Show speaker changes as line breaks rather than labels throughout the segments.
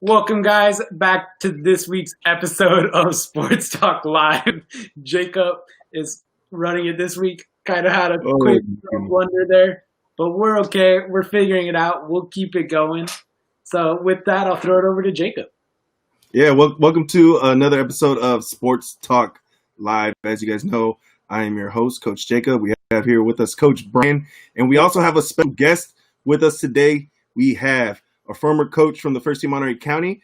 Welcome, guys, back to this week's episode of Sports Talk Live. Jacob is running it this week. Kind of had a quick blunder there, but we're okay. We're figuring it out. We'll keep it going. So with that, I'll throw it over to Jacob.
Yeah, welcome to another episode of Sports Talk Live. As you guys know, I am your host, Coach Jacob. We have here with us Coach Brian, and we also have a special guest with us today. We have a former coach from the first team Monterey County,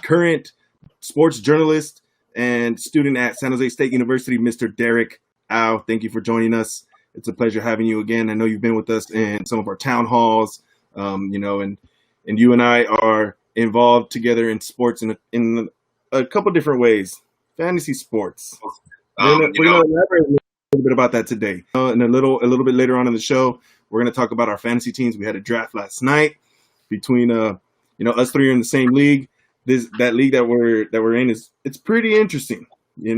current sports journalist and student at San Jose State University, Mr. Derrick Ow. Thank you for joining us. It's a pleasure having you again. I know you've been with us in some of our town halls, and you and I are involved together in sports in a couple different ways. Fantasy sports. We're going to elaborate a little bit about that today. And a little bit later on in the show, we're going to talk about our fantasy teams. We had a draft last night between us three are in the same league. That league that we're in it's pretty interesting. It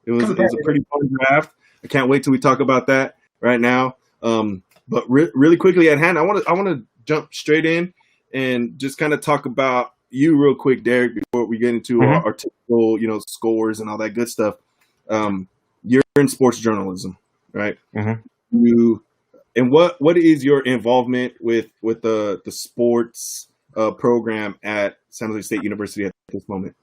was a pretty fun draft. I can't wait till we talk about that right now. But really quickly at hand, I want to jump straight in and just kind of talk about you real quick, Derrick, before we get into our typical, scores and all that good stuff. You're in sports journalism, right? Mm-hmm. And what is your involvement with the sports program at San Jose State University at this moment?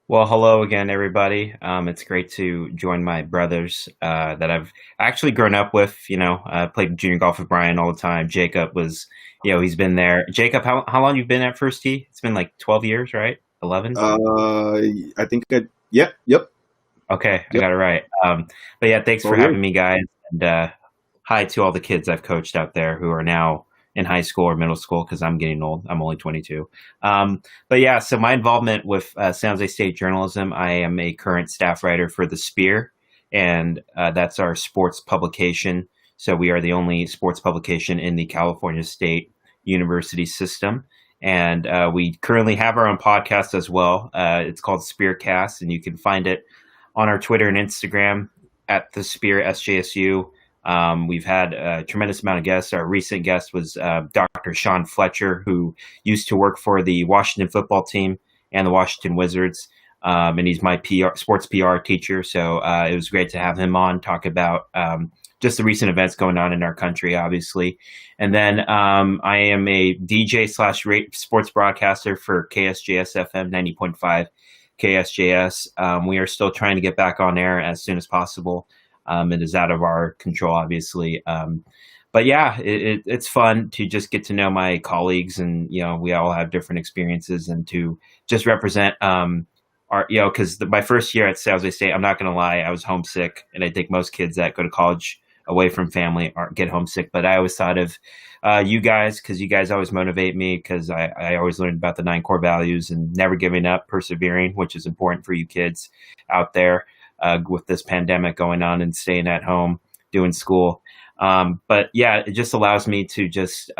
Well, hello again, everybody. It's great to join my brothers that I've actually grown up with. I played junior golf with Brian all the time. Jacob was, he's been there. Jacob, how long you've been at First Tee? It's been like 12 years, right? 11?
I think yep.
Okay, I got it right. But yeah, thanks for having me, guys. And hi to all the kids I've coached out there who are now in high school or middle school because I'm getting old. I'm only 22. But yeah, so my involvement with San Jose State journalism, I am a current staff writer for The Spear, and that's our sports publication. So we are the only sports publication in the California State University system. And we currently have our own podcast as well. It's called Spearcast, and you can find it on our Twitter and Instagram at The Spear SJSU. We've had a tremendous amount of guests. Our recent guest was Dr. Sean Fletcher, who used to work for the Washington football team and the Washington Wizards. And he's my sports PR teacher. So it was great to have him on, talk about just the recent events going on in our country, obviously. And then I am a DJ / sports broadcaster for KSJS FM 90.5 KSJS. We are still trying to get back on air as soon as possible. It is out of our control, obviously. But yeah, it's fun to just get to know my colleagues, and we all have different experiences, and to just represent because my first year at San Jose State, I'm not going to lie, I was homesick, and I think most kids that go to college away from family get homesick. But I always thought of you guys, because you guys always motivate me, because I always learned about the 9 core values and never giving up, persevering, which is important for you kids out there. With this pandemic going on and staying at home doing school. But yeah, it just allows me to just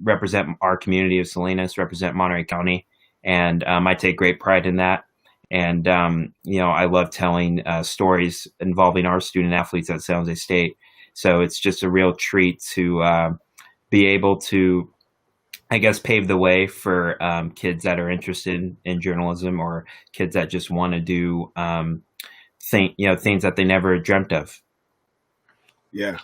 represent our community of Salinas, represent Monterey County. And I take great pride in that. And, I love telling stories involving our student athletes at San Jose State. So it's just a real treat to be able to, I guess, pave the way for kids that are interested in journalism, or kids that just want to do things that they never dreamt of.
Yeah,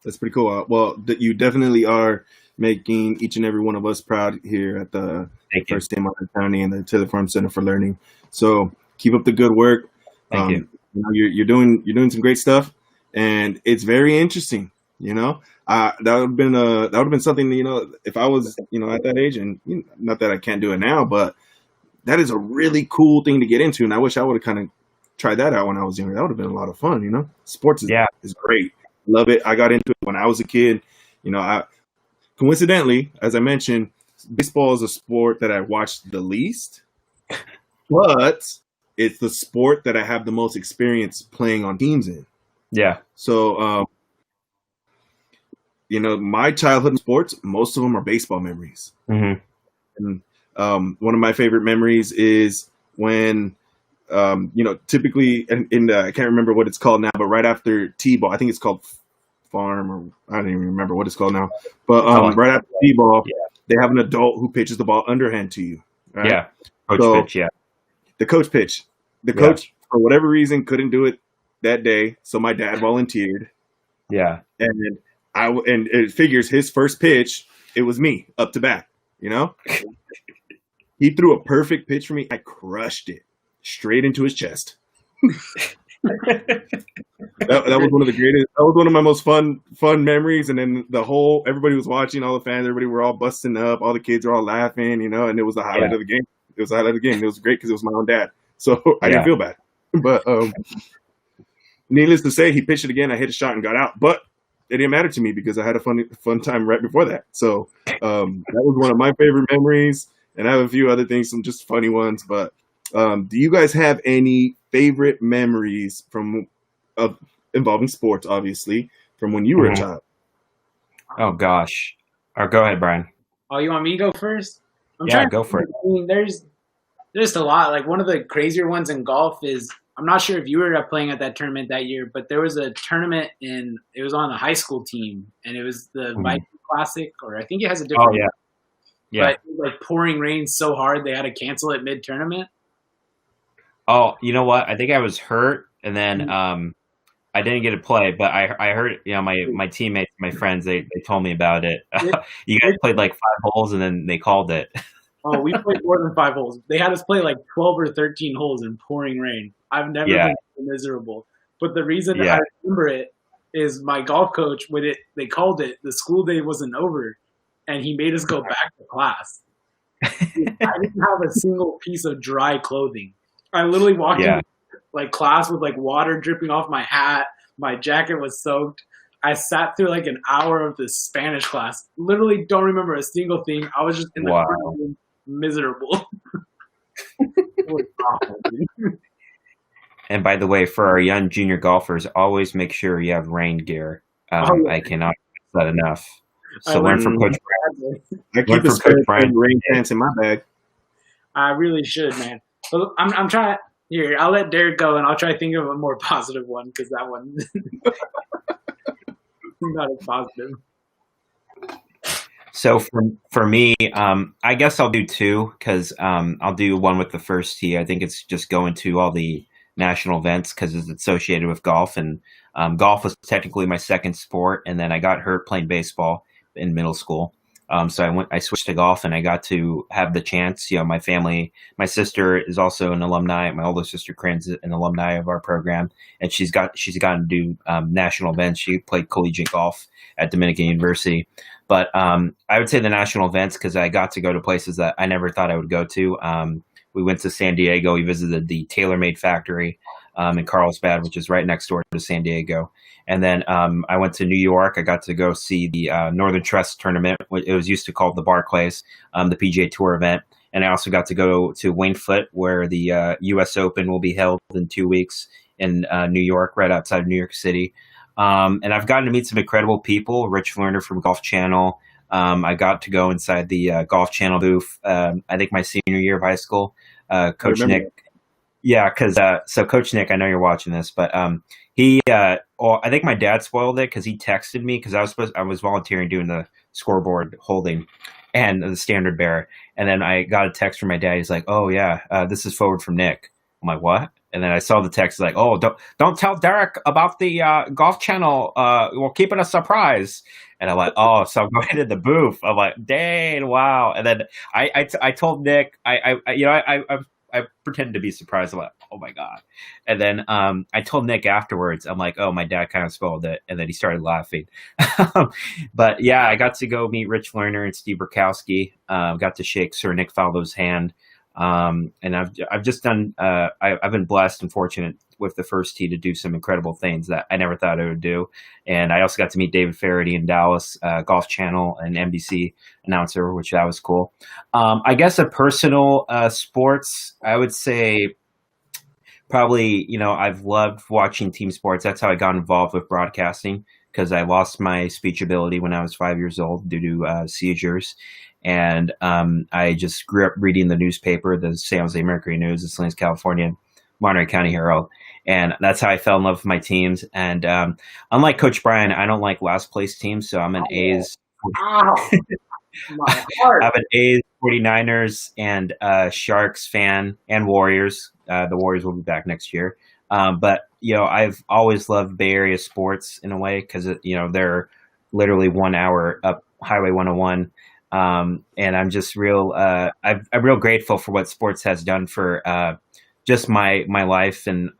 that's pretty cool. Well, you definitely are making each and every one of us proud here at the First Day Monterey County and the Taylor Farm Center for Learning. So keep up the good work.
Thank you.
You're doing some great stuff, and it's very interesting. That would have been something. If I was at that age, and not that I can't do it now, but that is a really cool thing to get into, and I wish I would have kind of tried that out when I was younger. That would have been a lot of fun, Sports is great. Love it. I got into it when I was a kid. Coincidentally, as I mentioned, baseball is a sport that I watched the least, but it's the sport that I have the most experience playing on teams in.
Yeah.
So, my childhood sports, most of them are baseball memories.
Mm-hmm.
And one of my favorite memories is when typically in I can't remember what it's called now, but right after T-ball, I think it's called farm, or I don't even remember what it's called now. But right after T-ball, they have an adult who pitches the ball underhand to you. Right?
Yeah, coach pitch. Yeah,
the coach pitch. The coach, for whatever reason, couldn't do it that day, so my dad volunteered.
Yeah,
and it figures his first pitch, it was me up to bat. You know, he threw a perfect pitch for me. I crushed it straight into his chest. That was one of the greatest. That was one of my most fun memories. And then everybody was watching, all the fans, everybody were all busting up, all the kids were all laughing, you know, and it was the highlight of the game. It was the highlight of the game. It was great because it was my own dad, so I didn't feel bad. But needless to say, he pitched it again. I hit a shot and got out, but it didn't matter to me because I had a fun time right before that. So that was one of my favorite memories. And I have a few other things, some just funny ones. But do you guys have any favorite memories involving sports, obviously, from when you were a child?
Oh, gosh. Or go ahead, Brian.
Oh, you want me to go first?
Go for it.
I mean, there's just a lot. Like, one of the crazier ones in golf is, I'm not sure if you were playing at that tournament that year, but there was a tournament it was on the high school team, and it was the Viking Classic, or I think it has a different.
Oh, yeah. Yeah.
But it was like pouring rain so hard they had to cancel it mid-tournament.
Oh, you know what? I think I was hurt, and then I didn't get to play, but I heard, you know, my teammates, my friends, they told me about it. You guys played like 5 holes, and then they called it.
Oh, we played more than 5 holes. They had us play like 12 or 13 holes in pouring rain. I've never been so miserable. But the reason I remember it is my golf coach, when they called it, the school day wasn't over, and he made us go back to class. I didn't have a single piece of dry clothing. I literally walked into like class with like water dripping off my hat. My jacket was soaked. I sat through like an hour of this Spanish class. Literally don't remember a single thing. I was just in the room, miserable. It was awful, dude. And
by the way, for our young junior golfers, always make sure you have rain gear. I cannot stress that enough. So learn from Coach Brad.
I keep a spare rain pants in my bag.
I really should, man. But I'm trying. Here, I'll let Derrick go, and I'll try to think of a more positive one, because that one not as positive.
So for me, I guess I'll do 2, because I'll do one with the first tee. I think it's just going to all the national events because it's associated with golf, and golf was technically my second sport, and then I got hurt playing baseball in middle school. So I switched to golf, and I got to have the chance. You know, my family, my sister is also an alumni. My older sister, Corinne's an alumni of our program, and she's gotten to do national events. She played collegiate golf at Dominican University. But I would say the national events, because I got to go to places that I never thought I would go to. We went to San Diego. We visited the TaylorMade factory in Carlsbad, which is right next door to San Diego. And then I went to New York. I got to go see the Northern Trust tournament. It was used to called the Barclays, the PGA Tour event. And I also got to go to Wayne Foot, where the U.S. Open will be held in 2 weeks in New York, right outside of New York City. And I've gotten to meet some incredible people. Rich Lerner from Golf Channel. I got to go inside the Golf Channel booth, I think my senior year of high school. Coach Nick. Yeah, because so Coach Nick, I know you're watching this, but he, I think my dad spoiled it because he texted me because I was volunteering doing the scoreboard holding and the standard bearer, and then I got a text from my dad. He's like, "Oh yeah, this is forward from Nick." I'm like, "What?" And then I saw the text like, "Oh, don't tell Derrick about the Golf Channel. We'll keep it a surprise." And I'm like, "Oh," so I'm going to the booth. I'm like, "Dang, wow!" And then I told Nick, I pretended to be surprised. I'm like, "Oh my god!" And then I told Nick afterwards. I'm like, "Oh, my dad kind of spoiled it," and then he started laughing. But yeah, I got to go meet Rich Lerner and Steve Burkowski. Got to shake Sir Nick Faldo's hand. And I've just done. I've been blessed and fortunate with the first tee to do some incredible things that I never thought I would do. And I also got to meet David Faraday in Dallas, Golf Channel and NBC announcer, which that was cool. I guess a personal sports, I would say probably, I've loved watching team sports. That's how I got involved with broadcasting, because I lost my speech ability when I was 5 years old due to seizures. And I just grew up reading the newspaper, the San Jose Mercury News, the Salinas, California, Monterey County Herald. And that's how I fell in love with my teams. And unlike Coach Brian, I don't like last place teams. So I'm an A's.
My heart.
I'm an A's, 49ers, and Sharks fan, and Warriors. The Warriors will be back next year. But I've always loved Bay Area sports in a way because they're literally 1 hour up Highway 101. And I'm just I'm real grateful for what sports has done for just my life and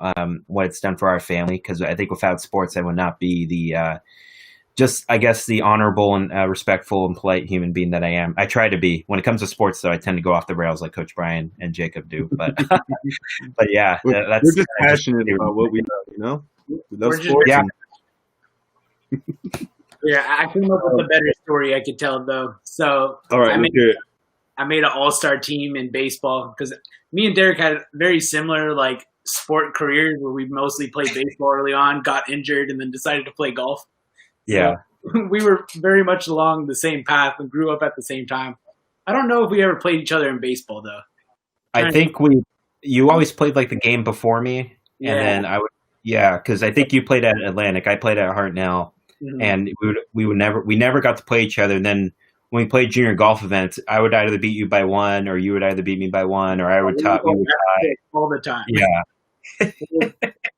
what it's done for our family. Because I think without sports, I would not be the I guess the honorable and respectful and polite human being that I am. I try to be. When it comes to sports, though, I tend to go off the rails like Coach Brian and Jacob do. But but yeah, that's
we're just passionate about what we love. We love sports.
Yeah.
Yeah, I came up with a better story I could tell though. So
all right,
I made an all-star team in baseball because me and Derrick had very similar sport careers where we mostly played baseball early on, got injured, and then decided to play golf.
Yeah.
So we were very much along the same path and grew up at the same time. I don't know if we ever played each other in baseball though.
I think you always played the game before me, and then because I think you played at Atlantic, I played at Hartnell. Mm-hmm. And we never got to play each other. And then when we played junior golf events, I would either beat you by one, or you would either beat me by one, or I would tie. We would tie
all the time.
Yeah,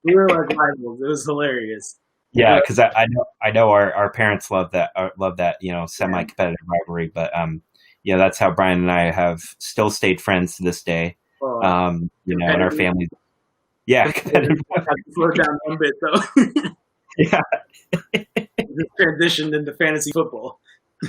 we were like rivals. It was hilarious.
Yeah, because I know our parents love that semi-competitive rivalry. But that's how Brian and I have still stayed friends to this day. And our families. Yeah,
slow down a bit though.
Yeah.
It's transitioned into fantasy football.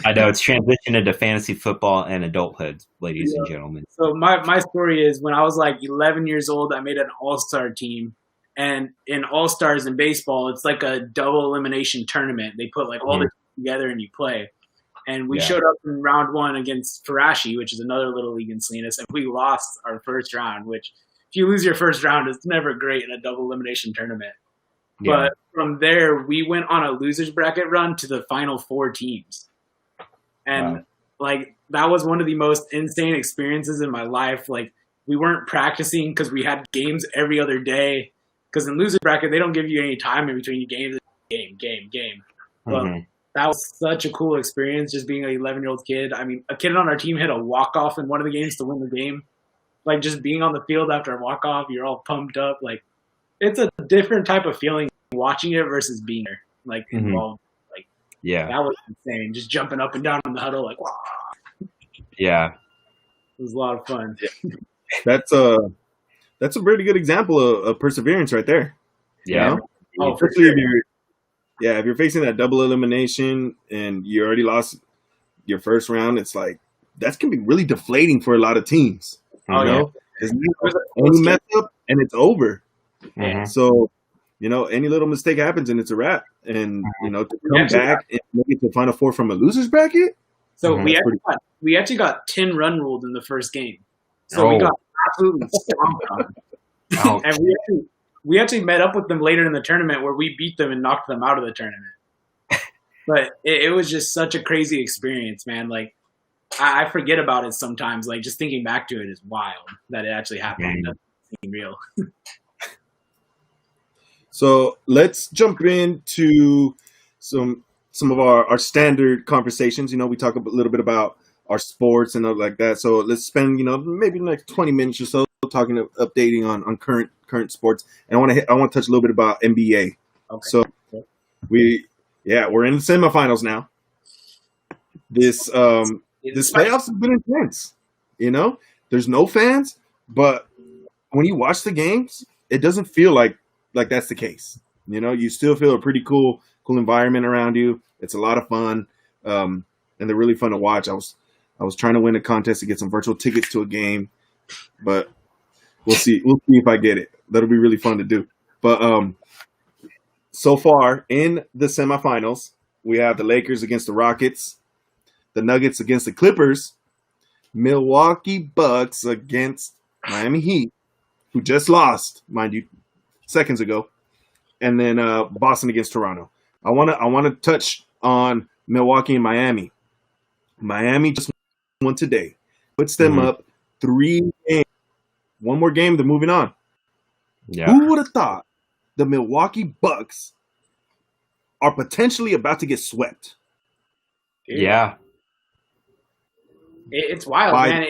I know it's transitioned into fantasy football and adulthood, ladies and gentlemen.
So my story is when I was 11 years old, I made an all-star team. And in all-stars in baseball, it's like a double elimination tournament. They put all the teams together and you play. And we showed up in round 1 against Farashi, which is another little league in Salinas, and we lost our first round, which if you lose your first round, it's never great in a double elimination tournament. Yeah. But from there, we went on a loser's bracket run to the final 4 teams. And that was one of the most insane experiences in my life. We weren't practicing because we had games every other day. Because in loser's bracket, they don't give you any time in between games. Game. But that was such a cool experience, just being an 11-year-old kid. I mean, a kid on our team hit a walk-off in one of the games to win the game. Just being on the field after a walk-off, you're all pumped up. It's a different type of feeling watching it versus being there, involved. That was insane. Just jumping up and down in the huddle, wow.
Yeah.
It was a lot of fun.
That's a pretty good example of perseverance right there.
Yeah.
Especially if you're facing that double elimination and you already lost your first round, it's that's gonna be really deflating for a lot of teams. You know? Any mess up and it's over. Mm-hmm. So, any little mistake happens and it's a wrap. And, to come back and make it to the Final Four from a loser's bracket.
So we actually got 10 run ruled in the first game. So we got absolutely stomped on. And we actually met up with them later in the tournament where we beat them and knocked them out of the tournament. But it was just such a crazy experience, man. I forget about it sometimes. Just thinking back to it is wild that it actually happened. It doesn't seem real.
So let's jump into some of our standard conversations. We talk a little bit about our sports and like that. So let's spend maybe 20 minutes or so talking, updating on current sports. And I want to touch a little bit about NBA. Okay. So we're in the semifinals now. This playoffs has been intense. There's no fans, but when you watch the games, it doesn't feel like that's the case. You still feel a pretty cool environment around you. It's a lot of fun, and they're really fun to watch. I was trying to win a contest to get some virtual tickets to a game, but we'll see if I get it. That'll be really fun to do. But so far in the semifinals, we have the Lakers against the Rockets, the Nuggets against the Clippers, Milwaukee Bucks against Miami Heat, who just lost, mind you, seconds ago, and then Boston against Toronto. I want to touch on Milwaukee and Miami. Miami just won today, puts them up 3 games. One more game, they're moving on. Yeah. Who would have thought the Milwaukee Bucks are potentially about to get swept?
Yeah.
It's wild, man.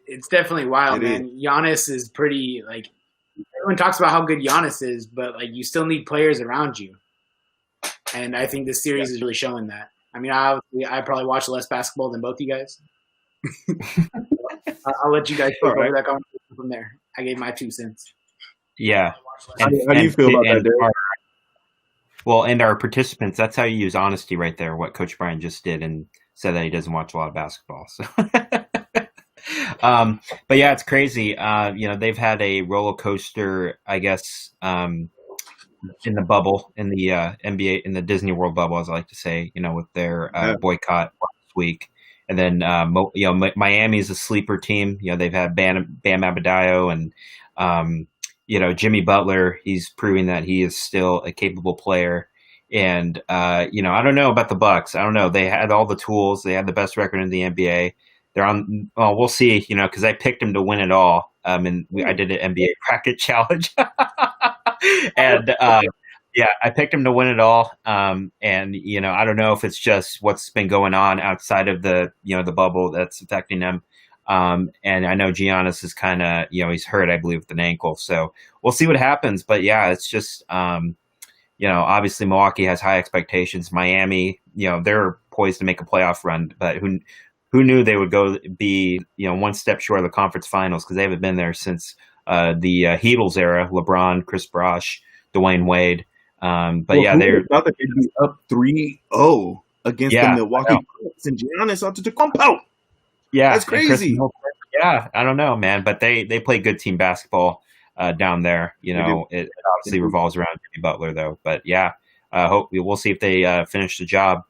It's definitely wild, man. Giannis is pretty, like, everyone talks about how good Giannis is, but, like, you still need players around you. And I think this series is really showing that. I mean, I probably watch less basketball than both you guys. I'll let you guys take over that conversation from there. I gave my 2 cents.
Yeah.
How do you feel about that, Derek?
Well, and our participants, that's how you use honesty right there, what Coach Brian just did, and said that he doesn't watch a lot of basketball. So, but yeah, it's crazy. They've had a roller coaster, I guess, in the bubble, in the NBA, in the Disney World bubble, as I like to say, with their boycott last week. And then, Miami's a sleeper team. They've had Bam Adebayo and, Jimmy Butler. He's proving that he is still a capable player. And, I don't know about the Bucks. I don't know. They had all the tools. They had the best record in the NBA. They're on. Well, we'll see. Because I picked them to win it all. And I did an NBA bracket challenge. And I picked him to win it all. And I don't know if it's just what's been going on outside of the the bubble that's affecting them. And I know Giannis is kind of he's hurt, I believe, with an ankle. So we'll see what happens. But yeah, it's just obviously Milwaukee has high expectations. Miami, they're poised to make a playoff run, but who knew they would go be one step short of the conference finals, because they haven't been there since the Heatles era. LeBron, Chris Bosh, Dwayne Wade. They're
thought that they'd be up 3-0 against the Milwaukee Bucks and Giannis Antetokounmpo.
Yeah,
that's crazy.
Yeah, I don't know, man, but they play good team basketball down there. It obviously revolves around Jimmy Butler, though. But yeah, we'll see if they finish the job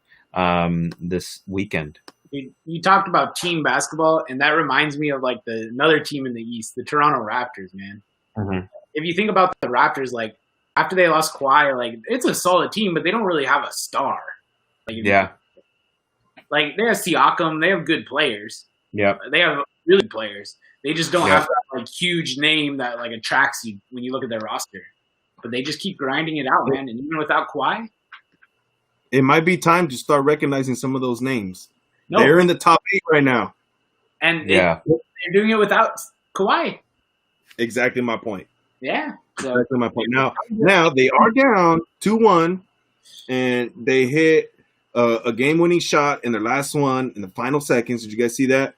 this weekend.
You talked about team basketball, and that reminds me of like another team in the East, the Toronto Raptors, man.
Mm-hmm.
If you think about the Raptors, like after they lost Kawhi, like it's a solid team, but they don't really have a star. Like they have Siakam, they have good players.
Yeah,
they have really good players. They just don't have that like huge name that like attracts you when you look at their roster. But they just keep grinding it out, man. And even without Kawhi,
it might be time to start recognizing some of those names. No. They're in the top 8 right now.
And they're doing it without Kawhi.
Exactly my point.
Yeah. So.
Exactly my point. Now they are down 2-1, and they hit a game-winning shot in their last one in the final seconds. Did you guys see that?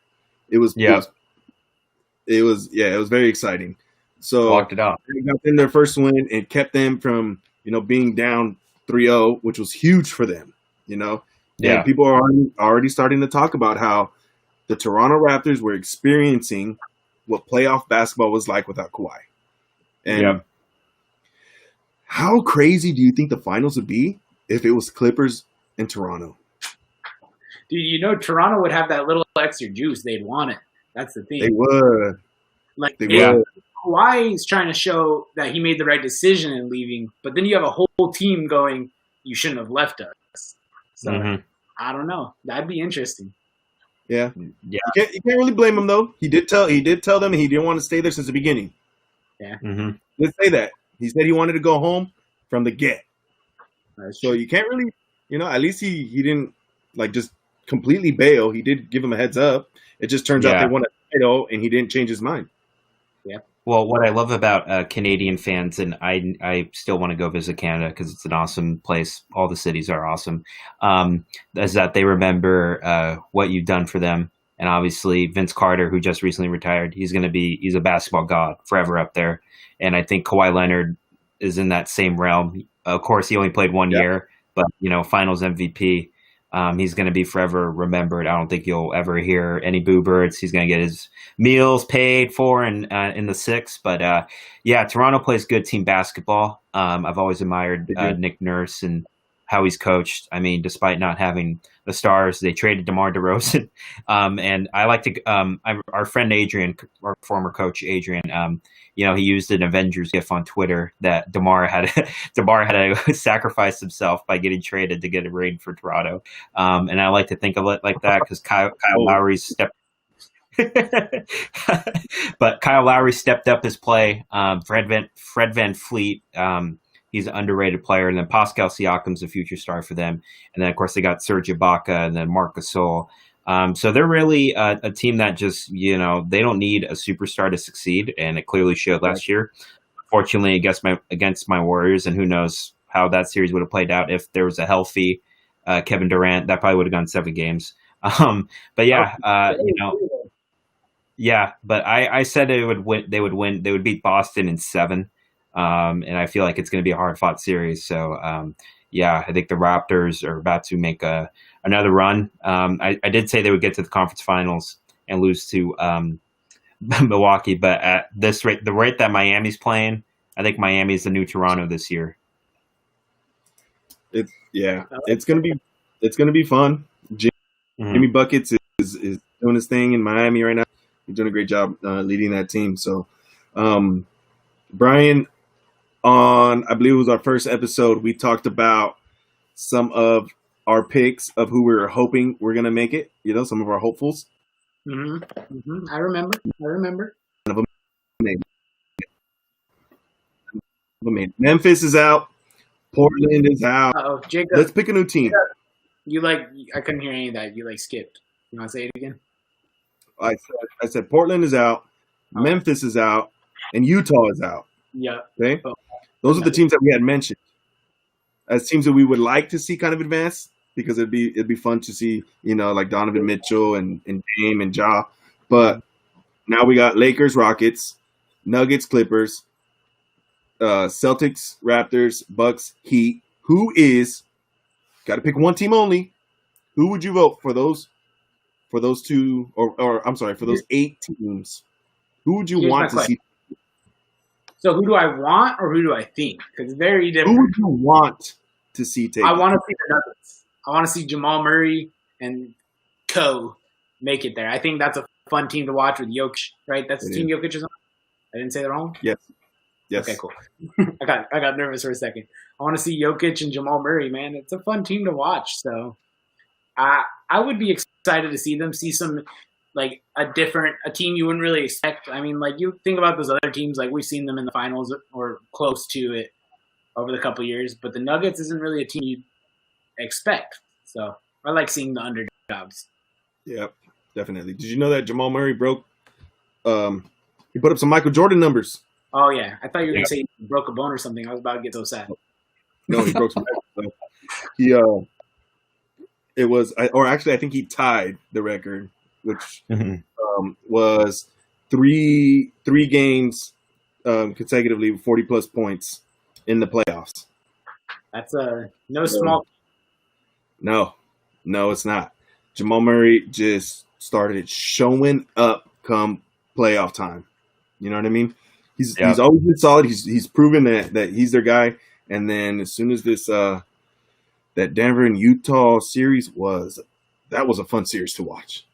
It was very exciting. So
locked it up.
They got in their first win and kept them from being down 3-0, which was huge for them. And people are already starting to talk about how the Toronto Raptors were experiencing what playoff basketball was like without Kawhi. And how crazy do you think the finals would be if it was Clippers and Toronto?
Dude, Toronto would have that little extra juice. They'd want it. That's the thing.
They would.
Kawhi is trying to show that he made the right decision in leaving, but then you have a whole team going, you shouldn't have left us. So I don't know. That'd be interesting.
Yeah. You can't really blame him though. He did tell them he didn't want to stay there since the beginning.
Yeah.
Let's say that. He said he wanted to go home from the get. So you can't really, at least he didn't like just completely bail. He did give him a heads up. It just turns out they won a title and he didn't change his mind.
Yeah.
Well, what I love about Canadian fans, and I still want to go visit Canada because it's an awesome place. All the cities are awesome. Is that they remember what you've done for them. And obviously Vince Carter, who just recently retired, he's a basketball god forever up there. And I think Kawhi Leonard is in that same realm. Of course, he only played 1 year, but finals MVP. He's going to be forever remembered. I don't think you'll ever hear any boo birds. He's going to get his meals paid for in the 6. But Toronto plays good team basketball. I've always admired Nick Nurse and how he's coached. I mean, despite not having the stars, they traded DeMar DeRozan. And I like to our friend Adrian, our former coach Adrian. He used an Avengers gif on Twitter that DeMar had to sacrifice himself by getting traded to get a ring for Toronto. And I like to think of it like that because Kyle Lowry's stepped. But Kyle Lowry stepped up his play. Fred VanVleet He's an underrated player. And then Pascal Siakam's a future star for them. And then, of course, they got Serge Ibaka and then Marc Gasol. So they're really a team that just, they don't need a superstar to succeed. And it clearly showed last year. Fortunately, against my Warriors, and who knows how that series would have played out if there was a healthy Kevin Durant. That probably would have gone 7 games. But yeah, yeah. But I said they would win. They would win. They would beat Boston in 7. And I feel like it's going to be a hard-fought series. So, yeah, I think the Raptors are about to make another run. I did say they would get to the conference finals and lose to Milwaukee, but at this rate, the rate that Miami's playing, I think Miami is the new Toronto this year.
It's gonna be fun. Jimmy Buckets is doing his thing in Miami right now. He's doing a great job leading that team. So, Brian, I believe it was our first episode, we talked about some of our picks of who we were hoping were gonna make it. Some of our hopefuls.
I remember.
Memphis is out. Portland is out.
Jacob,
let's pick a new team.
I couldn't hear any of that. You skipped. You want to say it again?
I said Portland is out. Memphis is out. And Utah is out.
Yeah.
Okay. Those are the teams that we had mentioned as teams that we would like to see kind of advance, because it'd be fun to see, like Donovan Mitchell and Dame and Ja. But now we got Lakers, Rockets, Nuggets, Clippers, Celtics, Raptors, Bucks, Heat. Got to pick one team only. Who would you vote for those two, or I'm sorry, for those 8 teams? Who would you want to see?
So who do I want, or who do I think? Because it's very different.
Who would you want to see take?
I want to see the Nuggets. I want to see Jamal Murray and Co. make it there. I think that's a fun team to watch with Jokic, right? That's the team Jokic is on. I didn't say that wrong?
Yes.
Okay, cool. I got nervous for a second. I want to see Jokic and Jamal Murray, man. It's a fun team to watch. So I would be excited to see them, see some, like, a team you wouldn't really expect. I mean, like, you think about those other teams, like we've seen them in the finals or close to it over the couple of years, but the Nuggets isn't really a team you'd expect. So I like seeing the underdogs.
Yep, definitely. Did you know that Jamal Murray broke he put up some Michael Jordan numbers?
Oh, yeah. I thought you were going to say he broke a bone or something. I was about to get so sad.
No, he broke some. I think he tied the record, which was three games consecutively with 40-plus points in the playoffs.
That's no small.
No, it's not. Jamal Murray just started showing up come playoff time. You know what I mean? He's always been solid. He's proven that he's their guy. And then as soon as this that Denver and Utah series was a fun series to watch.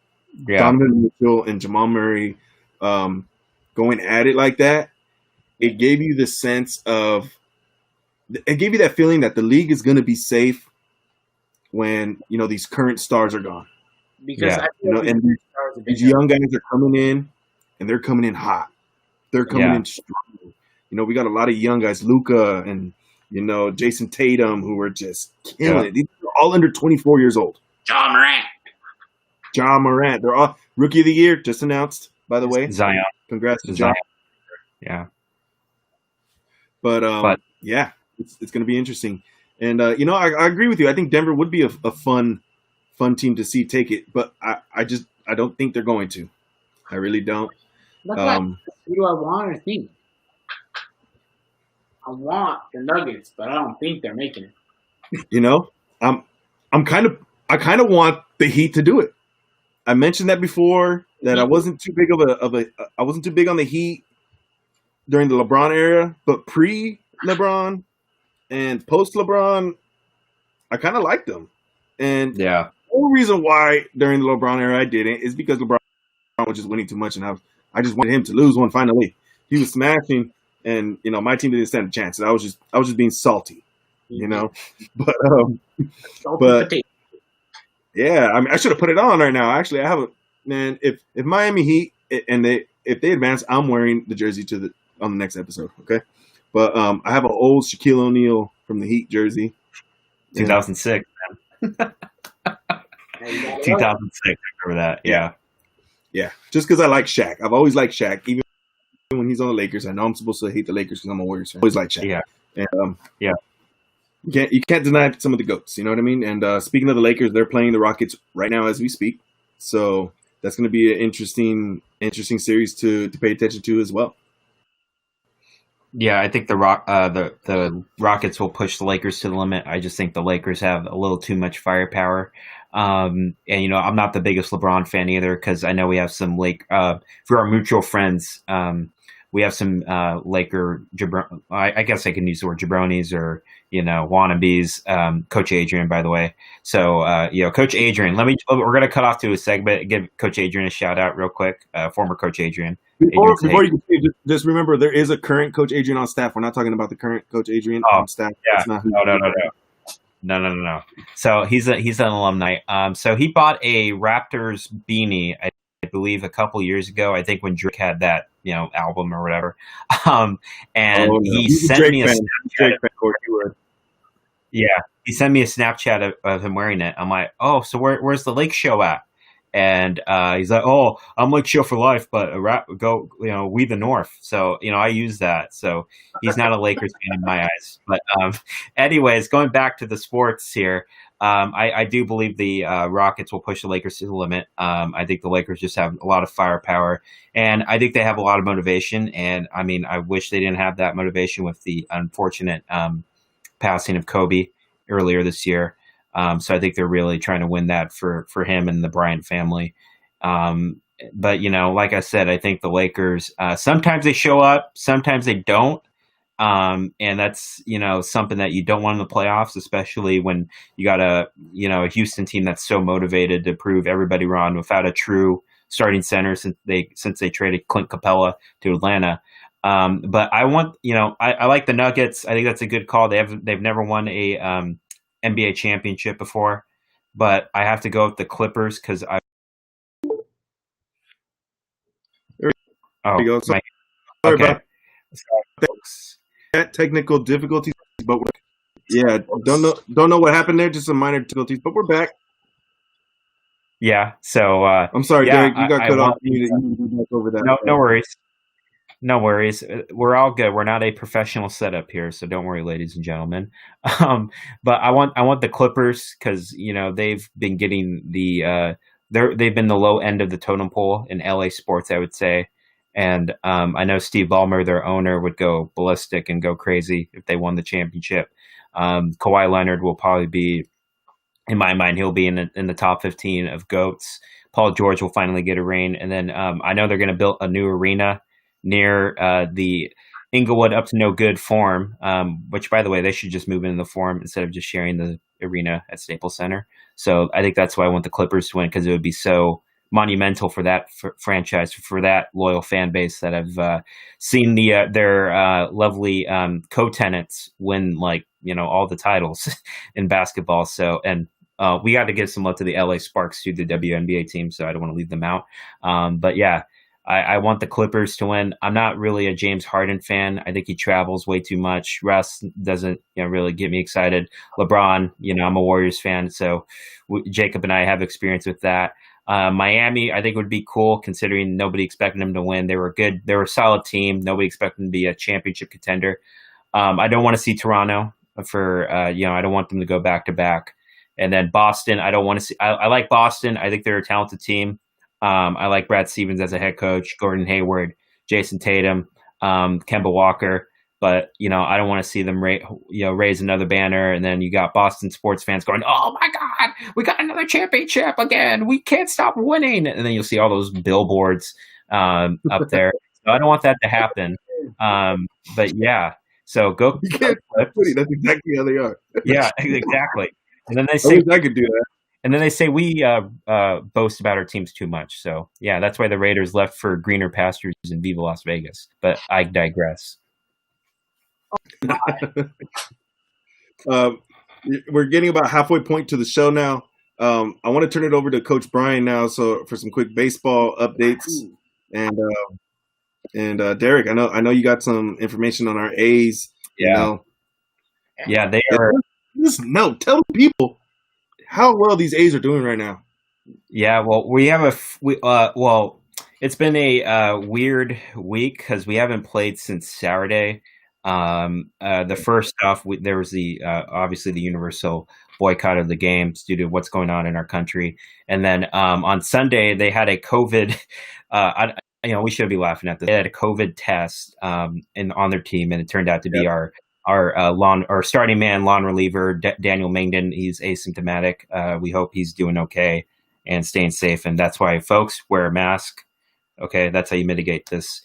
Yeah. Donovan Mitchell and Jamal Murray going at it like that, it gave you the sense of – it gave you that feeling that the league is going to be safe when, these current stars are gone.
Because
and these young guys are coming in, and they're coming in hot. They're coming in strong. We got a lot of young guys, Luka and, Jason Tatum, who are just killing it. These are all under 24 years old.
Ja
Morant. They're all Rookie of the Year, just announced, by the way.
Zion.
Congrats to Zion.
Yeah.
But yeah, it's going to be interesting. And, I agree with you. I think Denver would be a fun team to see take it. But I don't think they're going to. I really don't.
Who do I want or think? I want the Nuggets, but I don't think they're making it.
I kind of want the Heat to do it. I mentioned that before, that I wasn't too big I wasn't too big on the Heat during the LeBron era, but pre-LeBron and post-LeBron, I kind of liked them. And the only reason why during the LeBron era I didn't is because LeBron was just winning too much, and I just wanted him to lose one finally. He was smashing, and my team didn't stand a chance. And I was just being salty, But yeah, I mean, I should have put it on right now. Actually, I haven't. Man, if Miami Heat if they advance, I'm wearing the jersey on the next episode. Okay, But I have an old Shaquille O'Neal from the Heat jersey.
2006. 2006. I remember that. Yeah.
Yeah. Just because I like Shaq. I've always liked Shaq. Even when he's on the Lakers. I know I'm supposed to hate the Lakers because I'm a Warriors fan. I always like Shaq.
Yeah.
And, you can't deny some of the GOATs. You know what I mean? And speaking of the Lakers, they're playing the Rockets right now as we speak. So that's going to be an interesting series to pay attention to as well.
Yeah, I think the Rockets will push the Lakers to the limit. I just think the Lakers have a little too much firepower. And I'm not the biggest LeBron fan either because I know we have some for our mutual friends. We have some Laker I guess I can use the word jabronis or wannabes. Coach Adrian, by the way. So Coach Adrian. We're gonna cut off to a segment. Give Coach Adrian a shout out real quick. Former Coach Adrian.
Before you continue, just remember there is a current Coach Adrian on staff. We're not talking about the current Coach Adrian on staff.
Yeah. No. So he's an alumni. So he bought a Raptors beanie, I believe, a couple years ago. I think when Drake had that album or whatever. He sent me a Snapchat. Yeah, he sent me a Snapchat of him wearing it. I'm like, oh, so where's the Lake Show at? And he's like, oh, I'm Lake Show for life, but we the North. So, I use that. So he's not a Lakers fan in my eyes. But anyways, going back to the sports here, I do believe the Rockets will push the Lakers to the limit. I think the Lakers just have a lot of firepower, and I think they have a lot of motivation. And, I wish they didn't have that motivation with the unfortunate passing of Kobe earlier this year. So I think they're really trying to win that for him and the Bryant family. But, like I said, I think the Lakers, sometimes they show up, sometimes they don't. And that's, something that you don't want in the playoffs, especially when you got a Houston team that's so motivated to prove everybody wrong without a true starting center since they traded Clint Capella to Atlanta. But I want, I like the Nuggets. I think that's a good call. They've never won a NBA championship before, but I have to go with the Clippers because
Sorry about that technical difficulties, but don't know what happened there. Just some minor difficulties, but we're back.
Yeah. So
I'm sorry, Derek. You got cut off. Over that.
No worries. We're all good. We're not a professional setup here, so don't worry, ladies and gentlemen. But I want the Clippers because they've been getting they've been the low end of the totem pole in LA sports, I would say. And I know Steve Ballmer, their owner, would go ballistic and go crazy if they won the championship. Kawhi Leonard will probably be, in my mind, he'll be in the top 15 of GOATs. Paul George will finally get a ring, and then I know they're going to build a new arena near the Inglewood Up to No Good Forum, which, by the way, they should just move into the Forum instead of just sharing the arena at Staples Center. So I think that's why I want the Clippers to win, because it would be so monumental for that franchise, for that loyal fan base that have seen their lovely co-tenants win all the titles in basketball. So we got to give some love to the LA Sparks, to the WNBA team, so I don't want to leave them out. But yeah, I want the Clippers to win. I'm not really a James Harden fan. I think he travels way too much. Russ doesn't really get me excited. LeBron, I'm a Warriors fan, so Jacob and I have experience with that. Miami, I think would be cool considering nobody expected them to win. They were good. They were a solid team. Nobody expected them to be a championship contender. I don't want to see Toronto I don't want them to go back to back. And then Boston, I don't want to see. I like Boston. I think they're a talented team. I like Brad Stevens as a head coach, Gordon Hayward, Jason Tatum, Kemba Walker. But, I don't want to see them raise another banner. And then you got Boston sports fans going, oh, my God, we got another championship again. We can't stop winning. And then you'll see all those billboards up there. So I don't want that to happen. But, yeah, so go.
That's exactly how they are.
Yeah, exactly. And then they say
I could do that.
And then they say we boast about our teams too much. So, yeah, that's why the Raiders left for greener pastures in Viva Las Vegas. But I digress.
We're getting about halfway point to the show now. I want to turn it over to Coach Brian now, so for some quick baseball updates. And And Derrick, I know you got some information on our A's.
Yeah.
You know.
Yeah, they are.
Tell the people how well these A's are doing right now.
Yeah, well, it's been a weird week because we haven't played since Saturday. The first off, there was the obviously the universal boycott of the games due to what's going on in our country, and then on Sunday they had a COVID. We should be laughing at this. They had a COVID test on their team, and it turned out to be our starting man, lawn reliever, Daniel Mangden. He's asymptomatic. We hope he's doing okay and staying safe. And that's why, folks, wear a mask. Okay, that's how you mitigate this.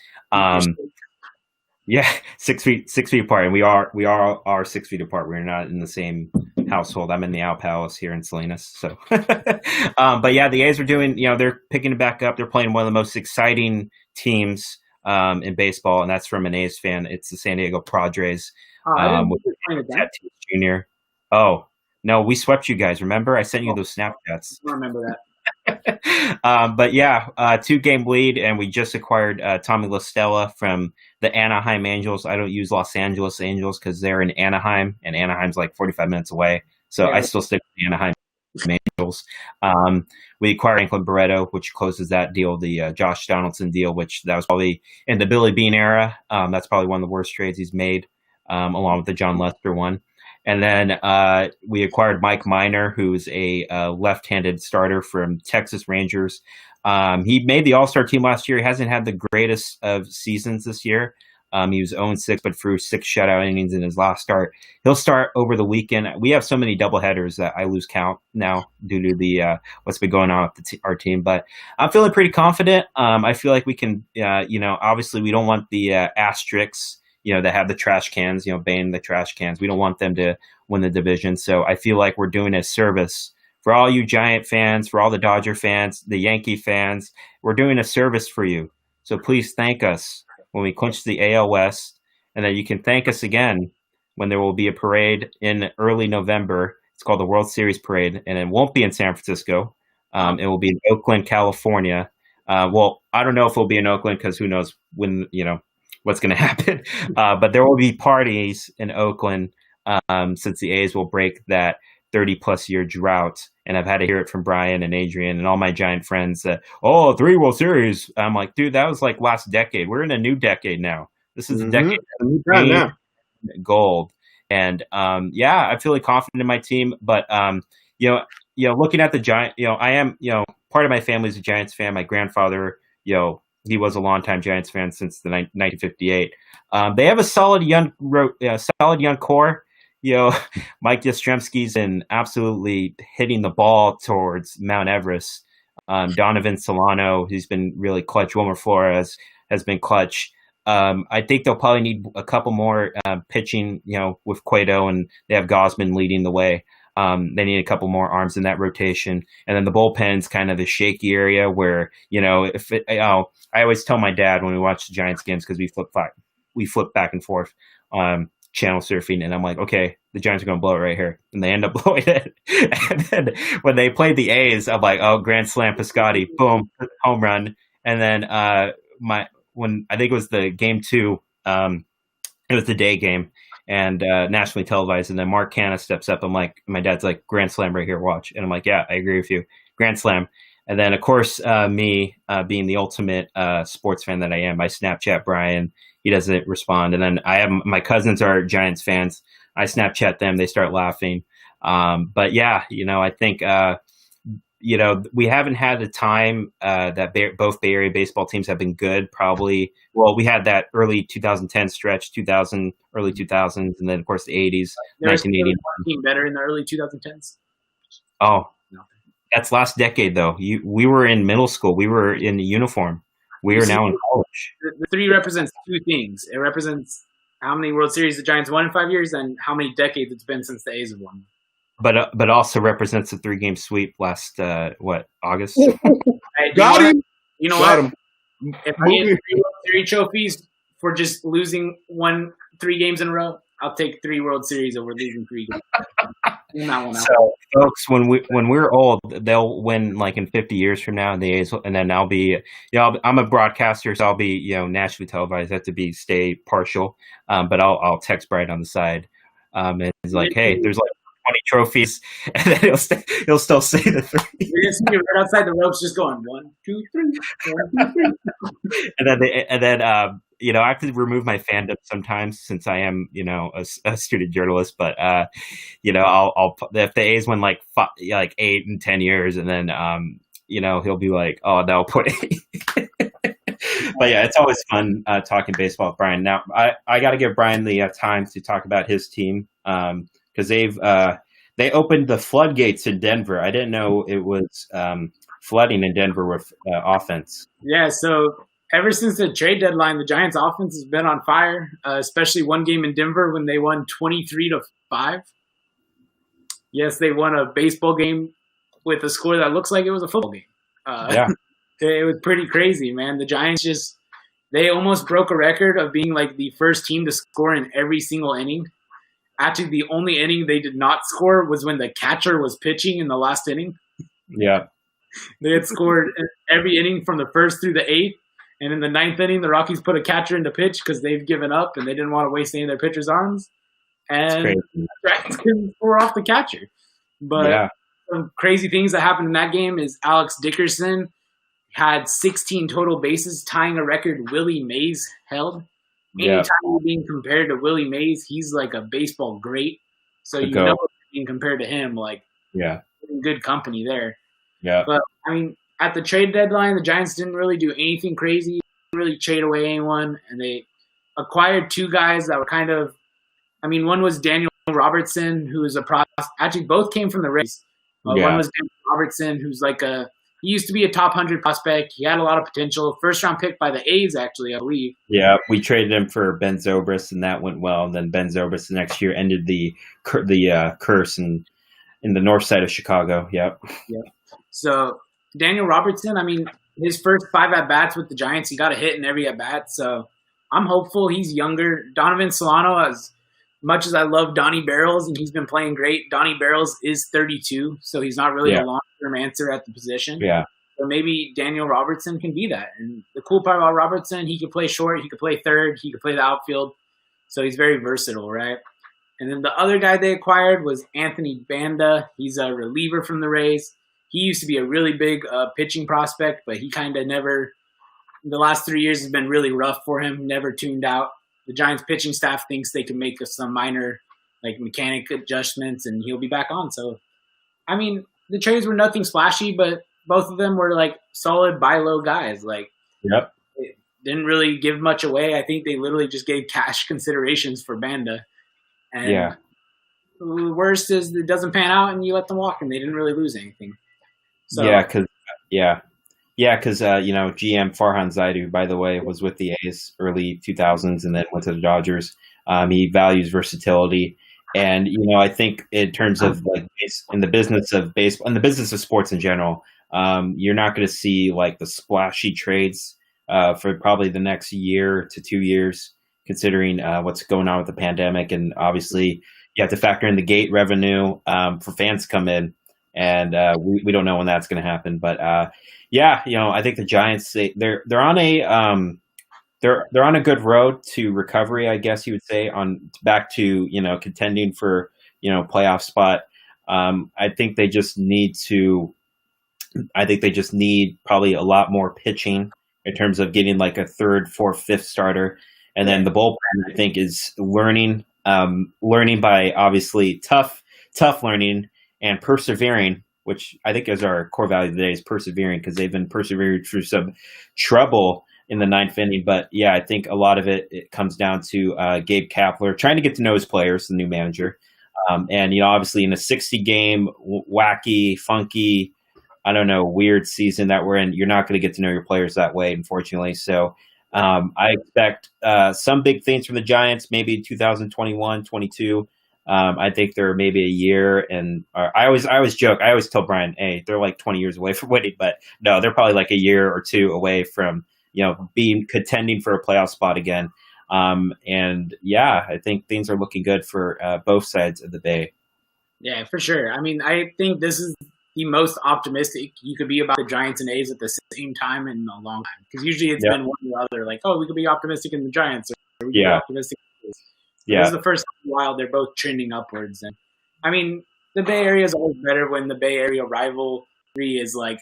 Yeah, 6 feet apart, and we are 6 feet apart. We're not in the same household. I'm in the Ow Palace here in Salinas. So, but yeah, the A's are doing. They're picking it back up. They're playing one of the most exciting teams in baseball, and that's from an A's fan. It's the San Diego Padres. With Tatis Jr. Oh no, we swept you guys. Remember, I sent you those Snapchats.
I remember that.
But yeah, 2-game lead, and we just acquired Tommy La Stella from the Anaheim Angels. I don't use Los Angeles Angels because they're in Anaheim, and Anaheim's like 45 minutes away. So I still stick with the Anaheim Angels. We acquired Franklin Barreto, which closes that deal, the Josh Donaldson deal, which that was probably in the Billy Beane era. That's probably one of the worst trades he's made, along with the John Lester one. And then we acquired Mike Minor, who's a left-handed starter from Texas Rangers. He made the All-Star team last year. He hasn't had the greatest of seasons this year. He was 0-6, but threw 6 shutout innings in his last start. He'll start over the weekend. We have so many doubleheaders that I lose count now due to the what's been going on with our team. But I'm feeling pretty confident. I feel like we can, obviously we don't want the asterisks, that have the trash cans, ban the trash cans. We don't want them to win the division. So I feel like we're doing a service for all you Giant fans, for all the Dodger fans, the Yankee fans. We're doing a service for you. So please thank us when we clinch the AL West, and then you can thank us again when there will be a parade in early November. It's called the World Series Parade, and it won't be in San Francisco. It will be in Oakland, California. Well, I don't know if it'll be in Oakland because who knows when, what's going to happen. But there will be parties in Oakland since the A's will break that 30-plus year drought. And I've had to hear it from Brian and Adrian and all my Giant friends that, 3 World Series. I'm like, dude, that was like last decade. We're in a new decade now. This is a decade of gold. And, I feel like confident in my team. But, looking at the Giant, I am, part of my family is a Giants fan. My grandfather, he was a longtime Giants fan since the 1958. They have a solid young core. Mike Yastrzemski's in absolutely hitting the ball towards Mount Everest. Donovan Solano, he's been really clutch. Wilmer Flores has been clutch. I think they'll probably need a couple more pitching, with Cueto, and they have Gosman leading the way. They need a couple more arms in that rotation. And then the bullpen's kind of the shaky area where, I always tell my dad when we watch the Giants games, because we flip back and forth channel surfing, and I'm like, okay, the Giants are going to blow it right here. And they end up blowing it. And then when they played the A's, I'm like, oh, grand slam, Piscotty, boom, home run. And then when I think it was the game 2, it was the day game, and nationally televised, and then Mark Canna steps up. I'm like, my dad's like, grand slam right here, watch. And I'm like, yeah, I agree with you, grand slam. And then, of course, me being the ultimate sports fan that I am, I Snapchat Brian. He doesn't respond. And then I have my cousins are Giants fans. I Snapchat them. They start laughing. But yeah, I think, we haven't had the time that both Bay Area baseball teams have been good. Probably, well, we had that early 2010 stretch, early 2000s, and then of course the 80s, 1980.
Team better in the early 2010s.
Oh, that's last decade though. We were in middle school. We were in uniform. We are now in college.
The 3 represents 2 things. It represents how many World Series the Giants won in 5 years, and how many decades it's been since the A's have won.
But also represents a 3-game sweep last August.
Got him.
You know what? If I get 3 World Series trophies for just losing 3 games in a row, I'll take 3 World Series over losing 3 games.
So, folks, when we're old, they'll win like in 50 years from now, and then I'll be, I'm a broadcaster, so I'll be, nationally televised. I have to stay partial, but I'll text Brian on the side, and it's like, hey, there's like 20 trophies, and then he'll still say the 3.
You're gonna see me right outside the ropes, just going 1, 2, 3, 1, 2, 3.
and then I have to remove my fandom sometimes since I am, a student journalist. But I'll if the A's win like 8 and 10 years, and then he'll be like, oh, they'll put 8. But yeah, it's always fun talking baseball with Brian. Now I got to give Brian the time to talk about his team because they opened the floodgates in Denver. I didn't know it was flooding in Denver with offense.
Yeah, so ever since the trade deadline, the Giants' offense has been on fire, especially one game in Denver when they won 23-5. Yes, they won a baseball game with a score that looks like it was a football game.
Yeah.
It was pretty crazy, man. The Giants they almost broke a record of being like the first team to score in every single inning. Actually, the only inning they did not score was when the catcher was pitching in the last inning.
Yeah.
They had scored every inning from the 1st through the 8th. And in the 9th inning, the Rockies put a catcher into pitch because they've given up and they didn't want to waste any of their pitchers' arms. And the Giants couldn't score off the catcher. But some crazy things that happened in that game is Alex Dickerson had 16 total bases, tying a record Willie Mays held. Anytime you're being compared to Willie Mays, he's like a baseball great. So being compared to him, good company there.
Yeah.
But, at the trade deadline, the Giants didn't really do anything crazy. They didn't really trade away anyone. And they acquired 2 guys that were kind of – one was Daniel Robertson, who is a prospect. Actually, both came from the Rays. One was Daniel Robertson, who's he used to be a top 100 prospect. He had a lot of potential. First-round pick by the A's, actually, I believe.
Yeah, we traded him for Ben Zobrist, and that went well. And then Ben Zobrist the next year ended the curse in the north side of Chicago. Yep.
So Daniel Robertson, his first 5 at-bats with the Giants, he got a hit in every at-bat. So I'm hopeful. He's younger. Donovan Solano, as much as I love Donnie Barrels, and he's been playing great, Donnie Barrels is 32, so he's not really a long-term answer at the position.
Yeah.
So maybe Daniel Robertson can be that. And the cool part about Robertson, he could play short, he could play third, he could play the outfield. So he's very versatile, right? And then the other guy they acquired was Anthony Banda. He's a reliever from the Rays. He used to be a really big pitching prospect, but he kind of never – the last 3 years has been really rough for him, never tuned out. The Giants pitching staff thinks they can make some minor mechanic adjustments, and he'll be back on. So, the trades were nothing splashy, but both of them were solid buy low guys. It didn't really give much away. I think they literally just gave cash considerations for Banda. And the worst is it doesn't pan out and you let them walk, and they didn't really lose anything. So,
because GM Farhan Zaidu, by the way, was with the A's early 2000s and then went to the Dodgers. He values versatility, and I think in terms of in the business of baseball, in the business of sports in general, you're not going to see the splashy trades for probably the next year to 2 years, considering what's going on with the pandemic, and obviously you have to factor in the gate revenue for fans to come in. And we don't know when that's going to happen, but I think the Giants they're on a good road to recovery, I guess you would say, on back to contending for playoff spot. I think they just need probably a lot more pitching in terms of getting a 3rd, 4th, 5th starter, and then the bullpen I think is learning by obviously tough learning. And persevering, which I think is our core value today, is persevering, because they've been persevering through some trouble in the 9th inning. But I think a lot of it comes down to Gabe Kapler trying to get to know his players, the new manager. And obviously in a 60-game wacky, funky, weird season that we're in, you're not going to get to know your players that way, unfortunately. So I expect some big things from the Giants, maybe 2021, 22. I think they're maybe a year, and I always joke. I always tell Brian, "Hey, they're 20 years away from winning," but no, they're probably a year or 2 away from contending for a playoff spot again. And yeah, I think things are looking good for both sides of the Bay.
Yeah, for sure. I mean, I think this is the most optimistic you could be about the Giants and A's at the same time in a long time. Because usually it's been one or the other, like, oh, we could be optimistic in the Giants, or we could be optimistic in this. This is the first time in a while they're both trending upwards. And I mean, the Bay Area is always better when the Bay Area rivalry is like,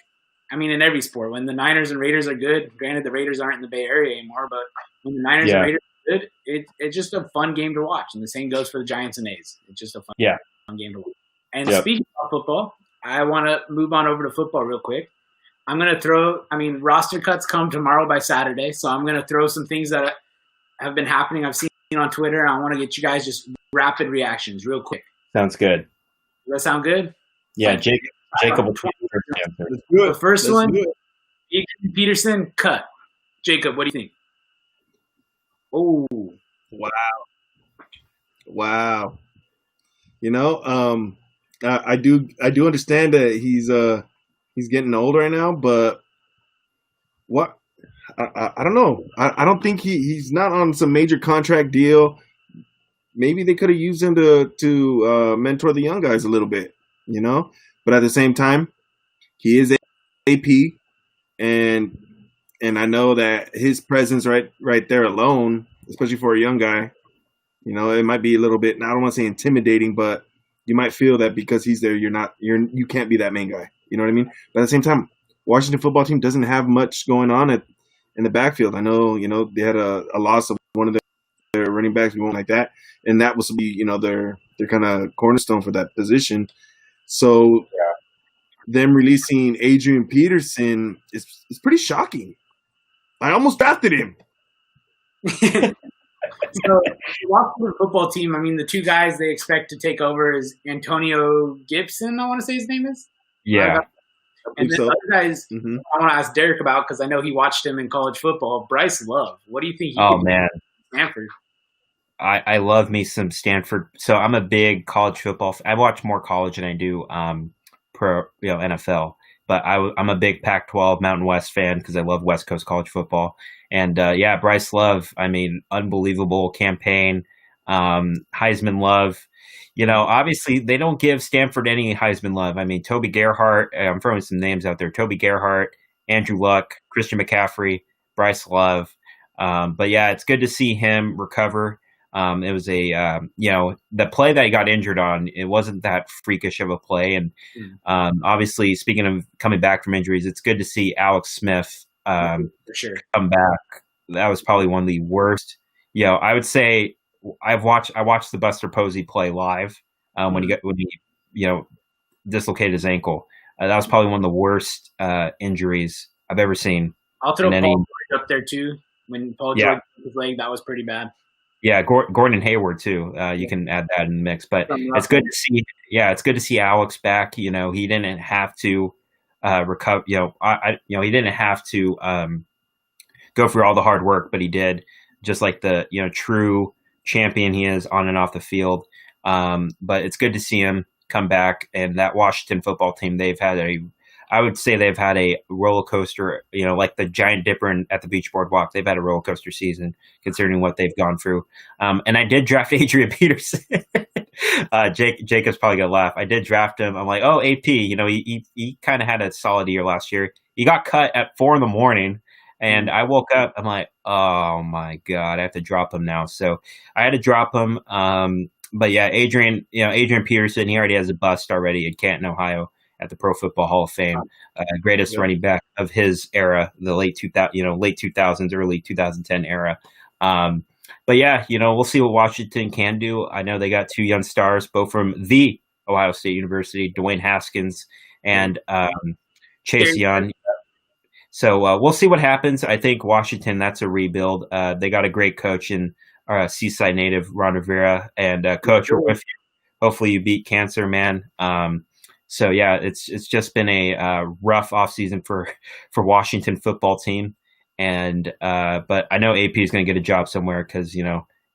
I mean, in every sport, when the Niners and Raiders are good, granted the Raiders aren't in the Bay Area anymore, but when the Niners and Raiders are good, it's just a fun game to watch. And the same goes for the Giants and A's. It's just a fun game to watch. And speaking of football, I want to move on over to football real quick. I'm going to roster cuts come tomorrow by Saturday, so I'm going to throw some things that have been happening. I've seen on Twitter. I want to get you guys just rapid reactions real quick.
Sounds good.
Does that sound good?
Yeah, Jacob will tweet first answer.
The first one, Adrian Peterson, cut. Jacob, what do you think? Oh.
Wow. You know, I do understand that he's getting old right now, but what I don't know. I don't think he's not on some major contract deal. Maybe they could have used him to mentor the young guys a little bit, you know. But at the same time, he is AP, and I know that his presence right there alone, especially for a young guy, you know, it might be a little bit. I don't want to say intimidating, but you might feel that because he's there, you can't be that main guy. You know what I mean? But at the same time, Washington football team doesn't have much going on in the backfield. I know, you know, they had a loss of one of their running backs, we won't like that, and that was to be, you know, their kind of cornerstone for that position. So them releasing Adrian Peterson is pretty shocking. I almost drafted him.
So, the Washington football team, I mean, the two guys they expect to take over is Antonio Gibson, I want to say his name is.
Yeah.
And then other guys I want to ask Derrick about, because I know he watched him in college football, Bryce Love. What do you think he can do at Stanford?
I love me some Stanford. So I'm a big college football. I watch more college than I do pro, NFL. But I'm a big Pac-12 Mountain West fan because I love West Coast college football. And Bryce Love, I mean, unbelievable campaign, Heisman love. You know, obviously they don't give Stanford any Heisman love. I mean, Toby Gerhart, I'm throwing some names out there. Toby Gerhart, Andrew Luck, Christian McCaffrey, Bryce Love. But yeah, it's good to see him recover. It was the play that he got injured on, it wasn't that freakish of a play. And obviously, speaking of coming back from injuries, it's good to see Alex Smith
for sure
come back. That was probably one of the worst. I would say I watched the Buster Posey play live when he dislocated his ankle. That was probably one of the worst injuries I've ever seen.
I'll throw Paul George up there too. When Paul George broke his leg, that was pretty bad.
Yeah, Gordon Hayward too. You can add that in the mix, but it's good to see. Yeah, it's good to see Alex back. You know, he didn't have to recover. He didn't have to go through all the hard work, but he did. Just like the true champion he is on and off the field. But it's good to see him come back. And that Washington football team, I would say they've had a roller coaster, like the Giant Dipper at the Beach Boardwalk. They've had a roller coaster season considering what they've gone through. And I did draft Adrian Peterson. Jacob's probably going to laugh. I did draft him. I'm like, oh, AP, he kind of had a solid year last year. He got cut at 4 a.m. and I woke up. I'm like, oh my God, I have to drop him now. So I had to drop him. But yeah, Adrian Peterson, he already has a bust already in Canton, Ohio, at the Pro Football Hall of Fame, greatest running back of his era, the late 2000s, early 2010 era. But yeah, we'll see what Washington can do. I know they got 2 young stars, both from the Ohio State University, Dwayne Haskins and Chase Young. So we'll see what happens. I think Washington, that's a rebuild. They got a great coach in Seaside native Ron Rivera, and coach, we're with you. Hopefully you beat cancer, man. So yeah, it's just been a rough offseason for Washington football team, and but I know AP is going to get a job somewhere because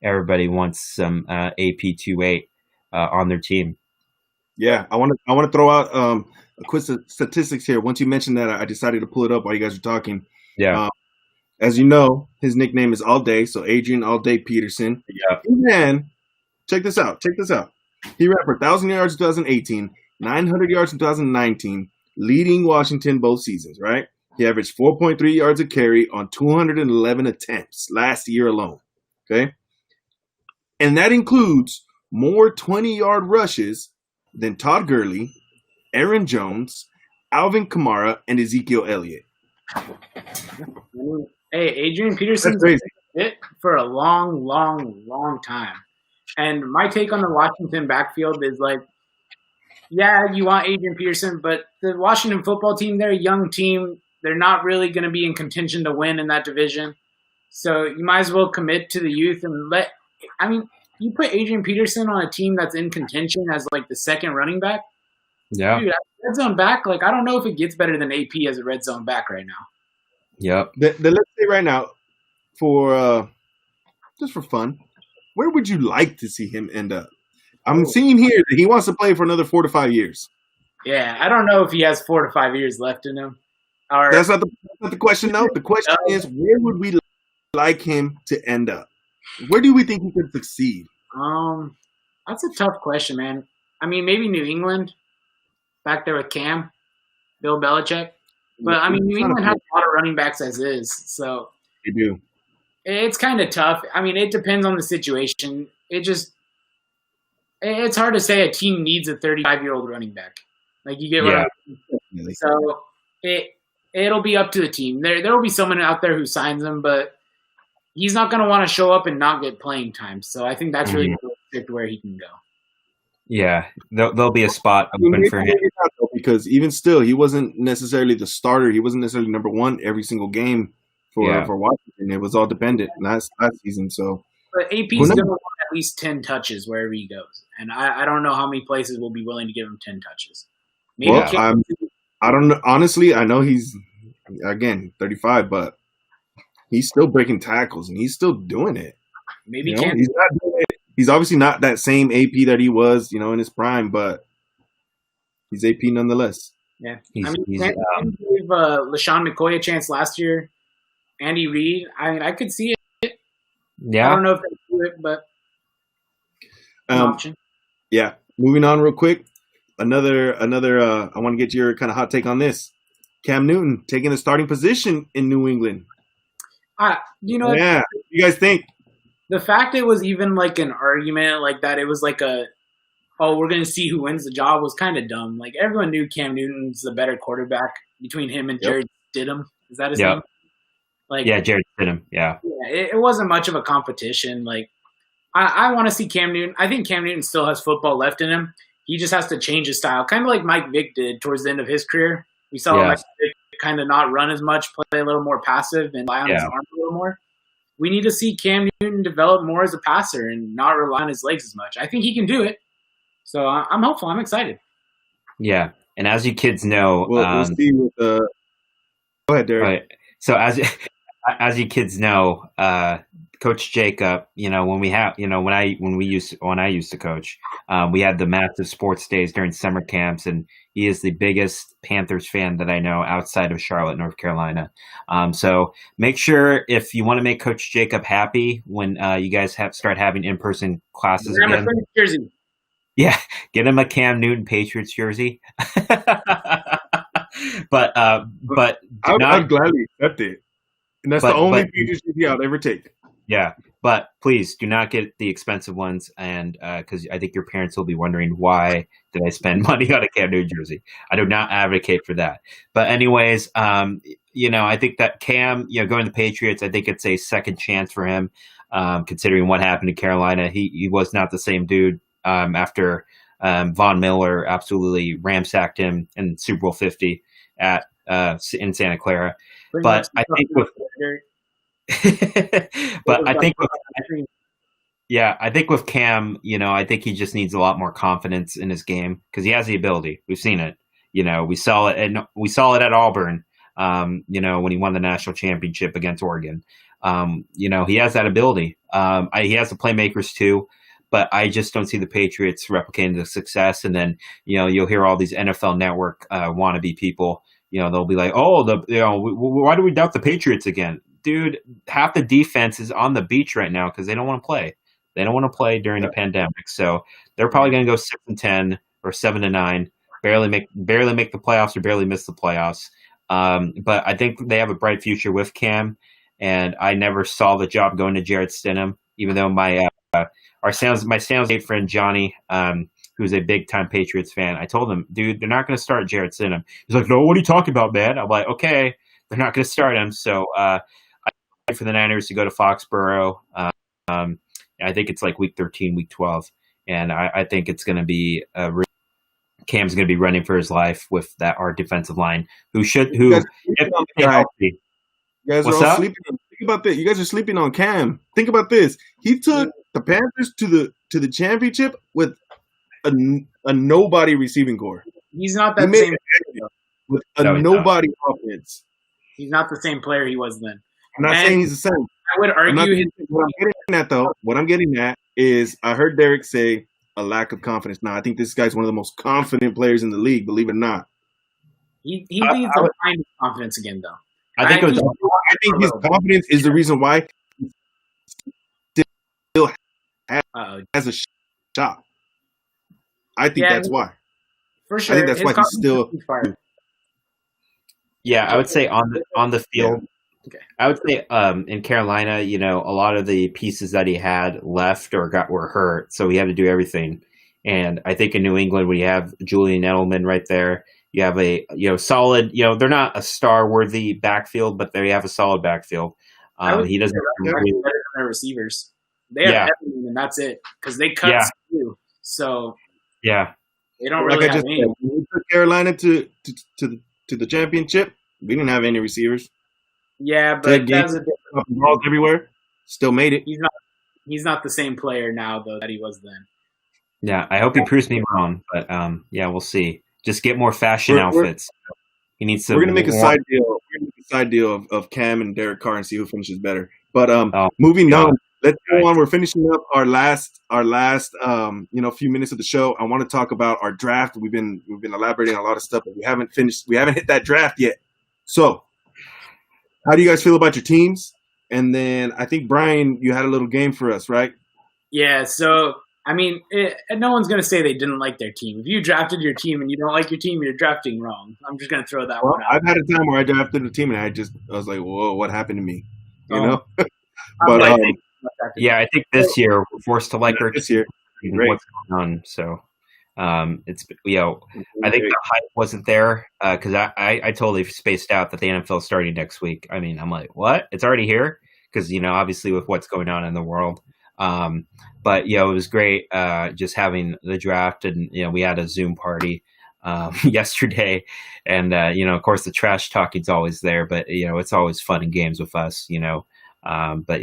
everybody wants some AP 2.8 on their team.
Yeah, I want to throw out a quick statistics here. Once you mentioned that, I decided to pull it up while you guys were talking.
Yeah,
As you know, his nickname is All Day, so Adrian All Day Peterson.
Yeah.
And check this out. He ran for 1,000 yards in 2018, 900 yards in 2019, leading Washington both seasons, right? He averaged 4.3 yards a carry on 211 attempts last year alone, okay? And that includes more 20-yard rushes than Todd Gurley, Aaron Jones, Alvin Kamara, and Ezekiel Elliott.
Hey, Adrian Peterson's been fit for a long, long, long time. And my take on the Washington backfield is like, yeah, you want Adrian Peterson, but the Washington football team, they're a young team. They're not really going to be in contention to win in that division. So you might as well commit to the youth and you put Adrian Peterson on a team that's in contention as like the second running back.
Yeah.
Dude, red zone back, like I don't know if it gets better than AP as a red zone back right now.
Yep.
Let's say right now, for just for fun, where would you like to see him end up? I'm seeing here that he wants to play for another 4 to 5 years.
Yeah, I don't know if he has 4 to 5 years left in him.
That's not the question, though. The question is, where would we like him to end up? Where do we think he could succeed?
That's a tough question, man. I mean, maybe New England, back there with Cam, Bill Belichick. But, I mean, New England has a lot of running backs as is. So
they do.
It's kind of tough. I mean, it depends on the situation. It's hard to say a team needs a 35-year-old running back. Like, you get what I mean? So it'll be up to the team. There will be someone out there who signs him, but he's not going to want to show up and not get playing time. So I think that's really realistic where he can go.
Yeah, there'll be a spot open for him.
Because even still, he wasn't necessarily the starter. He wasn't necessarily number one every single game for Washington. It was all dependent last season. So,
but AP's going to want at least 10 touches wherever he goes, and I don't know how many places will be willing to give him 10 touches. Maybe
I don't know. Honestly, I know he's again 35, but he's still breaking tackles and he's still doing it.
Maybe
he's not doing it. He's obviously not that same AP that he was, in his prime, but he's AP nonetheless.
Yeah, he gave LaShawn McCoy a chance last year. Andy Reid, I could see it.
Yeah,
I don't know if they do it, but an option.
Yeah, moving on real quick. Another. I want to get your kind of hot take on this. Cam Newton taking the starting position in New England.
You
guys think?
The fact it was even like an argument like that, it was like we're going to see who wins the job was kind of dumb. Like everyone knew Cam Newton's the better quarterback between him and Jared Stidham. Is that his name?
Jared Stidham. Yeah.
It wasn't much of a competition. Like I want to see Cam Newton. I think Cam Newton still has football left in him. He just has to change his style, kind of like Mike Vick did towards the end of his career. We saw Mike Vick kind of not run as much, play a little more passive, and rely on his arm a little more. We need to see Cam Newton develop more as a passer and not rely on his legs as much. I think he can do it. So I'm hopeful. I'm excited.
Yeah. And as you kids know,
we'll see with go ahead, Derek.
Right. So as you kids know, Coach Jacob, when I used to coach, we had the massive sports days during summer camps, and he is the biggest Panthers fan that I know outside of Charlotte, North Carolina. So make sure if you want to make Coach Jacob happy when you guys start having in-person classes again.
Jersey.
Yeah, get him a Cam Newton Patriots jersey. but
I'd gladly accept it, and that's the only Patriots jersey I'll ever take.
Yeah, but please do not get the expensive ones, and because I think your parents will be wondering why did I spend money on a Cam Newton jersey. I do not advocate for that. But anyways, I think that Cam, going to the Patriots, I think it's a second chance for him, considering what happened to Carolina. He was not the same dude after Von Miller absolutely ransacked him in Super Bowl 50 in Santa Clara. But I think with I think with Cam, I think he just needs a lot more confidence in his game because he has the ability. We've seen it. We saw it, and we saw it at Auburn. When he won the national championship against Oregon. He has that ability. He has the playmakers too, but I just don't see the Patriots replicating the success. And then you'll hear all these NFL Network wannabe people. They'll be like, why do we doubt the Patriots again? dude, half the defense is on the beach right now because they don't want to play. They don't want to play during a pandemic, so they're probably going to go 6-10 or 7-9, barely make the playoffs or barely miss the playoffs. But I think they have a bright future with Cam, and I never saw the job going to Jarrett Stidham, even though my sounds mate friend Johnny, who's a big time Patriots fan, I told him, dude, they're not going to start Jarrett Stidham. He's like, no, what are you talking about, man? I'm like, okay, they're not going to start him. So I for the Niners to go to Foxborough. I think it's like week 13, week 12. And I think it's going to be Cam's going to be running for his life with our defensive line, You guys are
all sleeping. Think about this. You guys are sleeping on Cam. Think about this. He took the Panthers to the championship with a nobody receiving core.
He's not that same
with a nobody offense.
He's not the same player he was then.
I'm not saying he's the same.
I would argue
what I'm getting at is I heard Derrick say a lack of confidence. Now I think this guy's one of the most confident players in the league, believe it or not.
He needs to find confidence again, though.
I think his confidence is the reason why he still has a shot. I think that's why.
For sure.
I think that's why he's still.
Yeah, I would say on the field. Okay. I would say in Carolina, a lot of the pieces that he had left or were hurt, so he had to do everything. And I think in New England, when you have Julian Edelman right there, you have a solid. They're not a star-worthy backfield, but they have a solid backfield. He doesn't
better than their receivers. They have Edelman, and that's it because they cut too. So they don't really have any.
When we took Carolina to the championship, we didn't have any receivers.
Yeah, but that's a different
balls everywhere. Still made it.
He's not the same player now though that he was then.
Yeah, I hope he proves me wrong, but we'll see. Just get more fashion outfits. He needs to.
We're gonna make a side deal. We're gonna make a side deal of Cam and Derek Carr and see who finishes better. But moving on, let's go on. We're finishing up our last few minutes of the show. I want to talk about our draft. We've been elaborating on a lot of stuff, but we haven't finished. We haven't hit that draft yet. So, how do you guys feel about your teams? And then I think, Brian, you had a little game for us, right?
Yeah, so, I mean, no one's going to say they didn't like their team. If you drafted your team and you don't like your team, you're drafting wrong. I'm just going to throw that one out.
I've had a time where I drafted a team and I was like, whoa, what happened to me? You know? But
I think this year we're forced to like our
this year.
What's going on, so it's I think the hype wasn't there because I totally spaced out that the NFL is starting next week. I mean, I'm like, what? It's already here? Because obviously with what's going on in the world. But it was great just having the draft, and we had a Zoom party yesterday, and of course the trash talking's always there, but it's always fun and games with us, but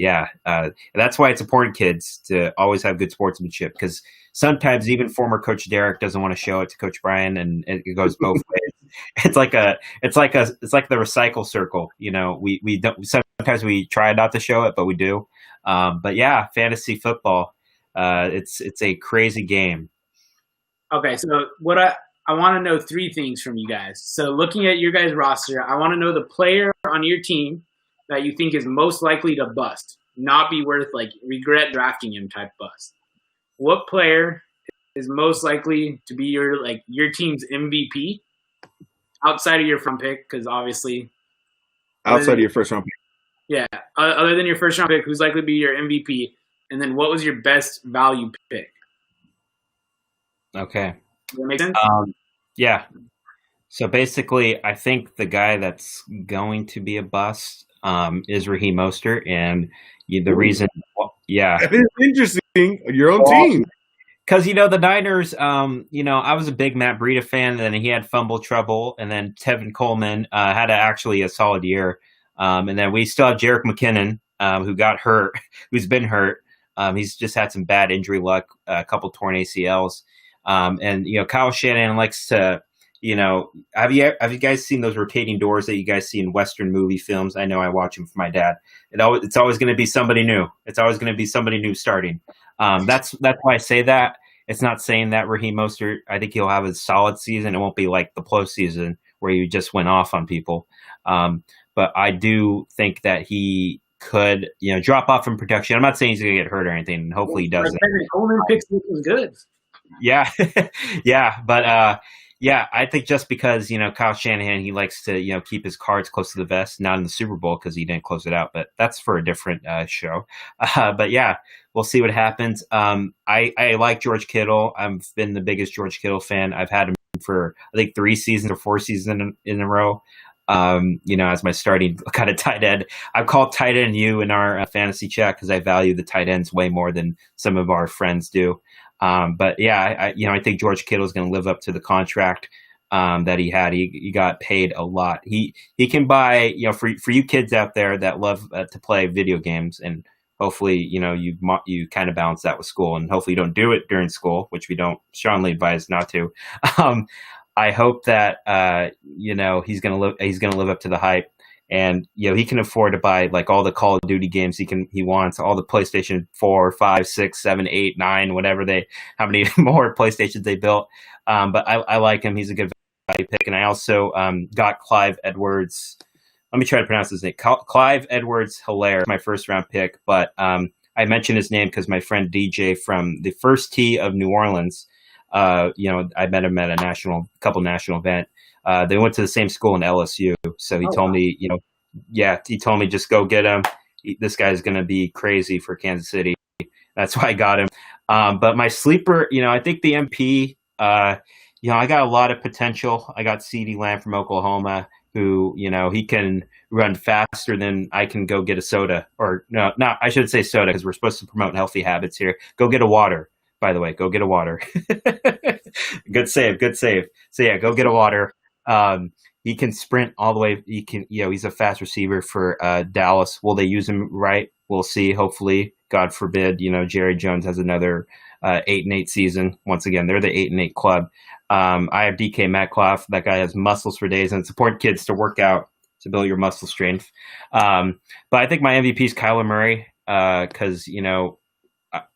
that's why it's important, kids, to always have good sportsmanship, because sometimes even former Coach Derrick doesn't want to show it to Coach Brian, and it goes both ways. It's like the recycle circle. We don't, sometimes we try not to show it, but we do. But fantasy football, it's a crazy game.
Okay, so what I want to know three things from you guys. So looking at your guys' roster, I want to know the player on your team that you think is most likely to bust, not be worth regret drafting him type bust. What player is most likely to be your team's MVP outside of your front pick? Because obviously,
outside of your first round pick.
Yeah, other than your first round pick, who's likely to be your MVP? And then what was your best value pick?
Okay.
Does that make sense?
Yeah. So basically, I think the guy that's going to be a bust is Raheem Mostert, and the reason,
that is interesting. Your own team,
because the Niners. I was a big Matt Breida fan, and then he had fumble trouble, and then Tevin Coleman had actually a solid year, and then we still have Jerick McKinnon, who got hurt, who's been hurt. He's just had some bad injury luck, a couple torn ACLs, and Kyle Shanahan likes to. Have you guys seen those rotating doors that you guys see in Western movie films? I know I watch them for my dad. It's always going to be somebody new. It's always going to be somebody new starting. That's why I say that. It's not saying that Raheem Mostert, I think he'll have a solid season. It won't be like the postseason where you just went off on people. but I do think that he could, drop off in production. I'm not saying he's going to get hurt or anything, and hopefully he doesn't.
Coleman picks was good.
Yeah, yeah, but I think just because Kyle Shanahan, he likes to keep his cards close to the vest, not in the Super Bowl because he didn't close it out, but that's for a different show. But yeah, we'll see what happens. I like George Kittle. I've been the biggest George Kittle fan. I've had him for I think 3 seasons or 4 seasons in a row. As my starting kind of tight end. I've called tight end you in our fantasy chat because I value the tight ends way more than some of our friends do. But yeah, I think George Kittle is going to live up to the contract that he had. He got paid a lot. He can buy, for you kids out there that love to play video games, and hopefully, you kind of balance that with school, and hopefully you don't do it during school, which we don't strongly advise not to. I hope that he's gonna live up to the hype, and he can afford to buy like all the Call of Duty games he wants, all the PlayStation 4, 5, 6, 7, 8, 9, whatever how many more PlayStations they built. But I like him. He's a good value pick, and I also got Clive Edwards. Let me try to pronounce his name. Clive Edwards-Helaire, my first round pick, but I mentioned his name because my friend DJ from the First Tee of New Orleans. I met him at a couple national event. They went to the same school in LSU. So he told me, he told me just go get him. This guy's going to be crazy for Kansas City. That's why I got him. But my sleeper, I think the MP, I got a lot of potential. I got CeeDee Lamb from Oklahoma, who, he can run faster than I can go get a soda. Or no, I shouldn't say soda because we're supposed to promote healthy habits here. Go get a water. By the way, go get a water. Good save. So yeah, go get a water. He can sprint all the way. He's a fast receiver for Dallas. Will they use him right? We'll see. Hopefully, God forbid, Jerry Jones has another 8-8 season. Once again, they're the 8-8 club. I have DK Metcalf. That guy has muscles for days, and it's important kids to work out to build your muscle strength. But I think my MVP is Kyler Murray because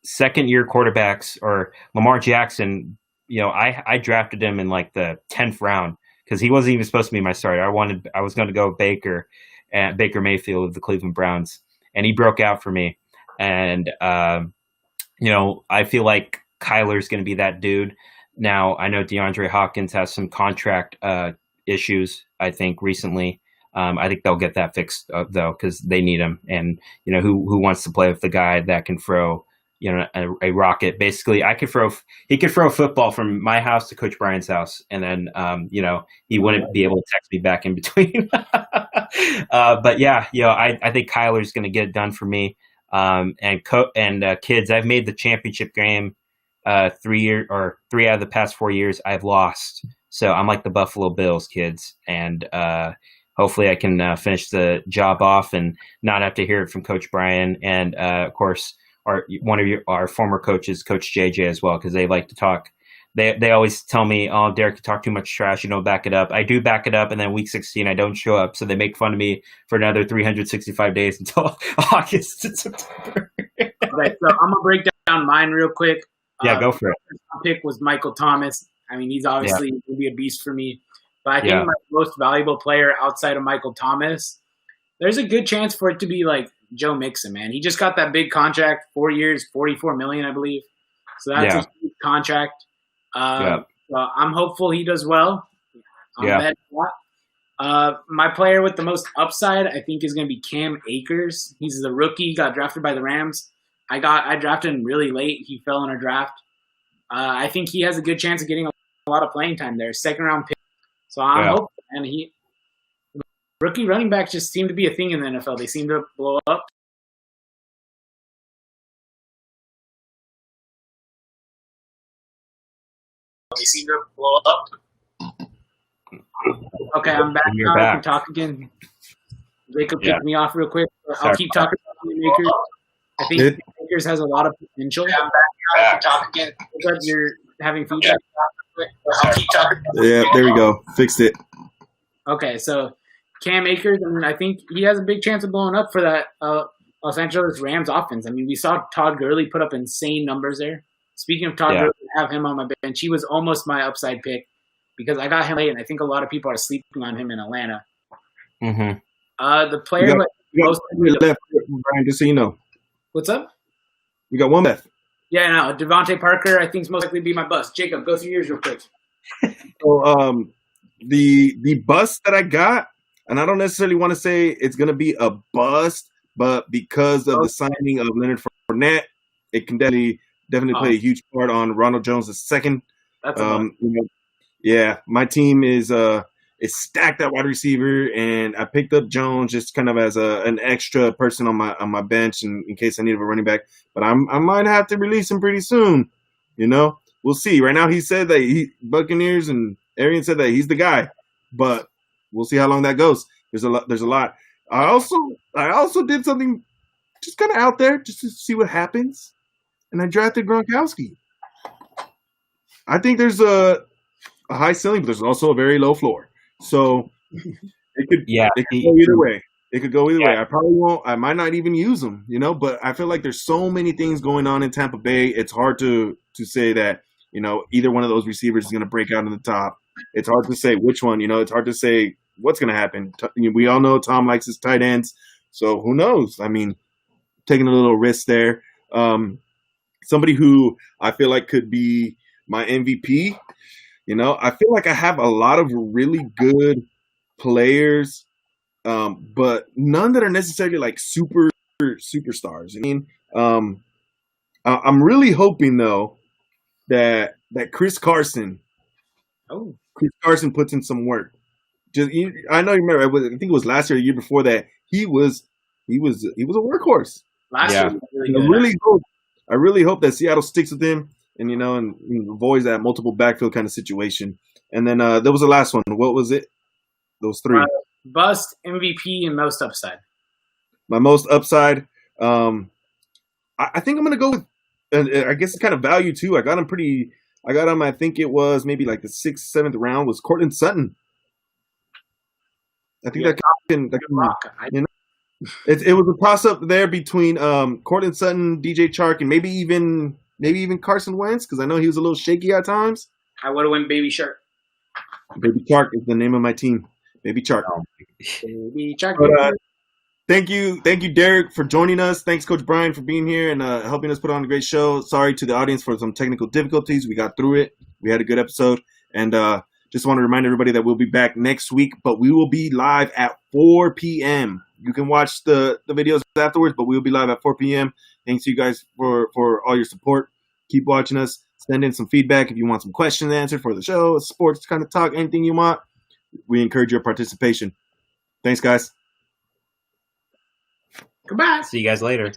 second-year quarterbacks or Lamar Jackson, I drafted him in like the 10th round because he wasn't even supposed to be my starter. I was going to go Baker Mayfield of the Cleveland Browns, and he broke out for me. And I feel like Kyler's going to be that dude. Now I know DeAndre Hopkins has some contract issues. I think recently. I think they'll get that fixed though because they need him. And who wants to play with the guy that can throw a rocket. Basically, he could throw a football from my house to Coach Brian's house, and then he wouldn't be able to text me back in between. But yeah, I think Kyler's going to get it done for me. Kids, I've made the championship game 3 out of the past 4 years. I've lost, so I'm like the Buffalo Bills, kids, and hopefully I can finish the job off and not have to hear it from Coach Brian, and of course. One of our former coaches, Coach JJ, as well, because they like to talk. They always tell me, "Oh, Derrick, you talk too much trash. You don't back it up." I do back it up, and then week 16, I don't show up, so they make fun of me for another 365 days until August and September.
Okay, so I'm gonna break down mine real quick.
Yeah, go for it.
My pick was Michael Thomas. I mean, he's obviously going to be a beast for me, but I think my most valuable player outside of Michael Thomas, there's a good chance for it to be like Joe Mixon, man. He just got that big contract, 4 years, $44 million, I believe. So that's a huge contract. So I'm hopeful he does well. My player with the most upside, I think, is going to be Cam Akers. He's the rookie, got drafted by the Rams. I drafted him really late. He fell in our draft. I think he has a good chance of getting a lot of playing time there. 2nd round pick. So I'm hoping, and rookie running backs just seem to be a thing in the NFL. They seem to blow up. Okay, I'm back now. I can talk again. Jacob kicked me off real quick. I'll keep talking about Makers. I think Makers has a lot of potential. Yeah, I'm back now. I can talk again. But you're having feedback. I'll keep talking.
Yeah, there we go. Fixed it.
Okay, so Cam Akers, I think he has a big chance of blowing up for that Los Angeles Rams offense. I mean, we saw Todd Gurley put up insane numbers there. Speaking of Todd Gurley, I have him on my bench. He was almost my upside pick because I got him late, and I think a lot of people are sleeping on him in Atlanta.
Mm-hmm.
The player
left, Brian, just so you know.
What's up?
You got one left.
Yeah, no, Devontae Parker, I think, is most likely to be my bust. Jacob, go through yours real quick.
So, the bust that I got, and I don't necessarily want to say it's going to be a bust, but because of the signing of Leonard Fournette, it can definitely play a huge part on Ronald Jones II.
That's
my team is stacked at wide receiver, and I picked up Jones just kind of as an extra person on my bench in case I need a running back. But I might have to release him pretty soon. We'll see. Right now, he said that Buccaneers and Arian said that he's the guy, but we'll see how long that goes. There's a lot. I also did something just kind of out there just to see what happens, and I drafted Gronkowski. I think there's a high ceiling, but there's also a very low floor. So it could go either way. It could go either way. I probably won't. I might not even use them, But I feel like there's so many things going on in Tampa Bay. It's hard to say that either one of those receivers is going to break out in the top. It's hard to say which one. It's hard to say what's going to happen. We all know Tom likes his tight ends, so who knows? I mean, taking a little risk there. Somebody who I feel like could be my MVP. I feel like I have a lot of really good players, but none that are necessarily like superstars. I mean, I'm really hoping though that Chris Carson puts in some work. I know you remember. I think it was last year, or the year before that. He was a workhorse.
Last year,
I really hope that Seattle sticks with him. And and avoids that multiple backfield kind of situation. And then there was the last one. What was it? Those three.
Bust, MVP, and most upside.
My most upside. I think I'm gonna go with. And I guess it's kind of value too. I got him. I think it was maybe like the 6th, 7th round. Was Cortland Sutton. I think that can it was a toss up there between Cortland Sutton, DJ Chark, and maybe even Carson Wentz, because I know he was a little shaky at times.
I would have went Baby Shark.
Baby Shark is the name of my team. Baby Shark.
Baby Shark.
But, thank you, Derrick, for joining us. Thanks, Coach Brian, for being here and helping us put on a great show. Sorry to the audience for some technical difficulties. We got through it. We had a good episode. And just want to remind everybody that we'll be back next week, but we will be live at 4 p.m. You can watch the videos afterwards, but we'll be live at 4 p.m. Thanks to you guys for all your support. Keep watching us. Send in some feedback if you want some questions answered for the show, sports kind of talk, anything you want. We encourage your participation. Thanks, guys.
Goodbye.
See you guys later.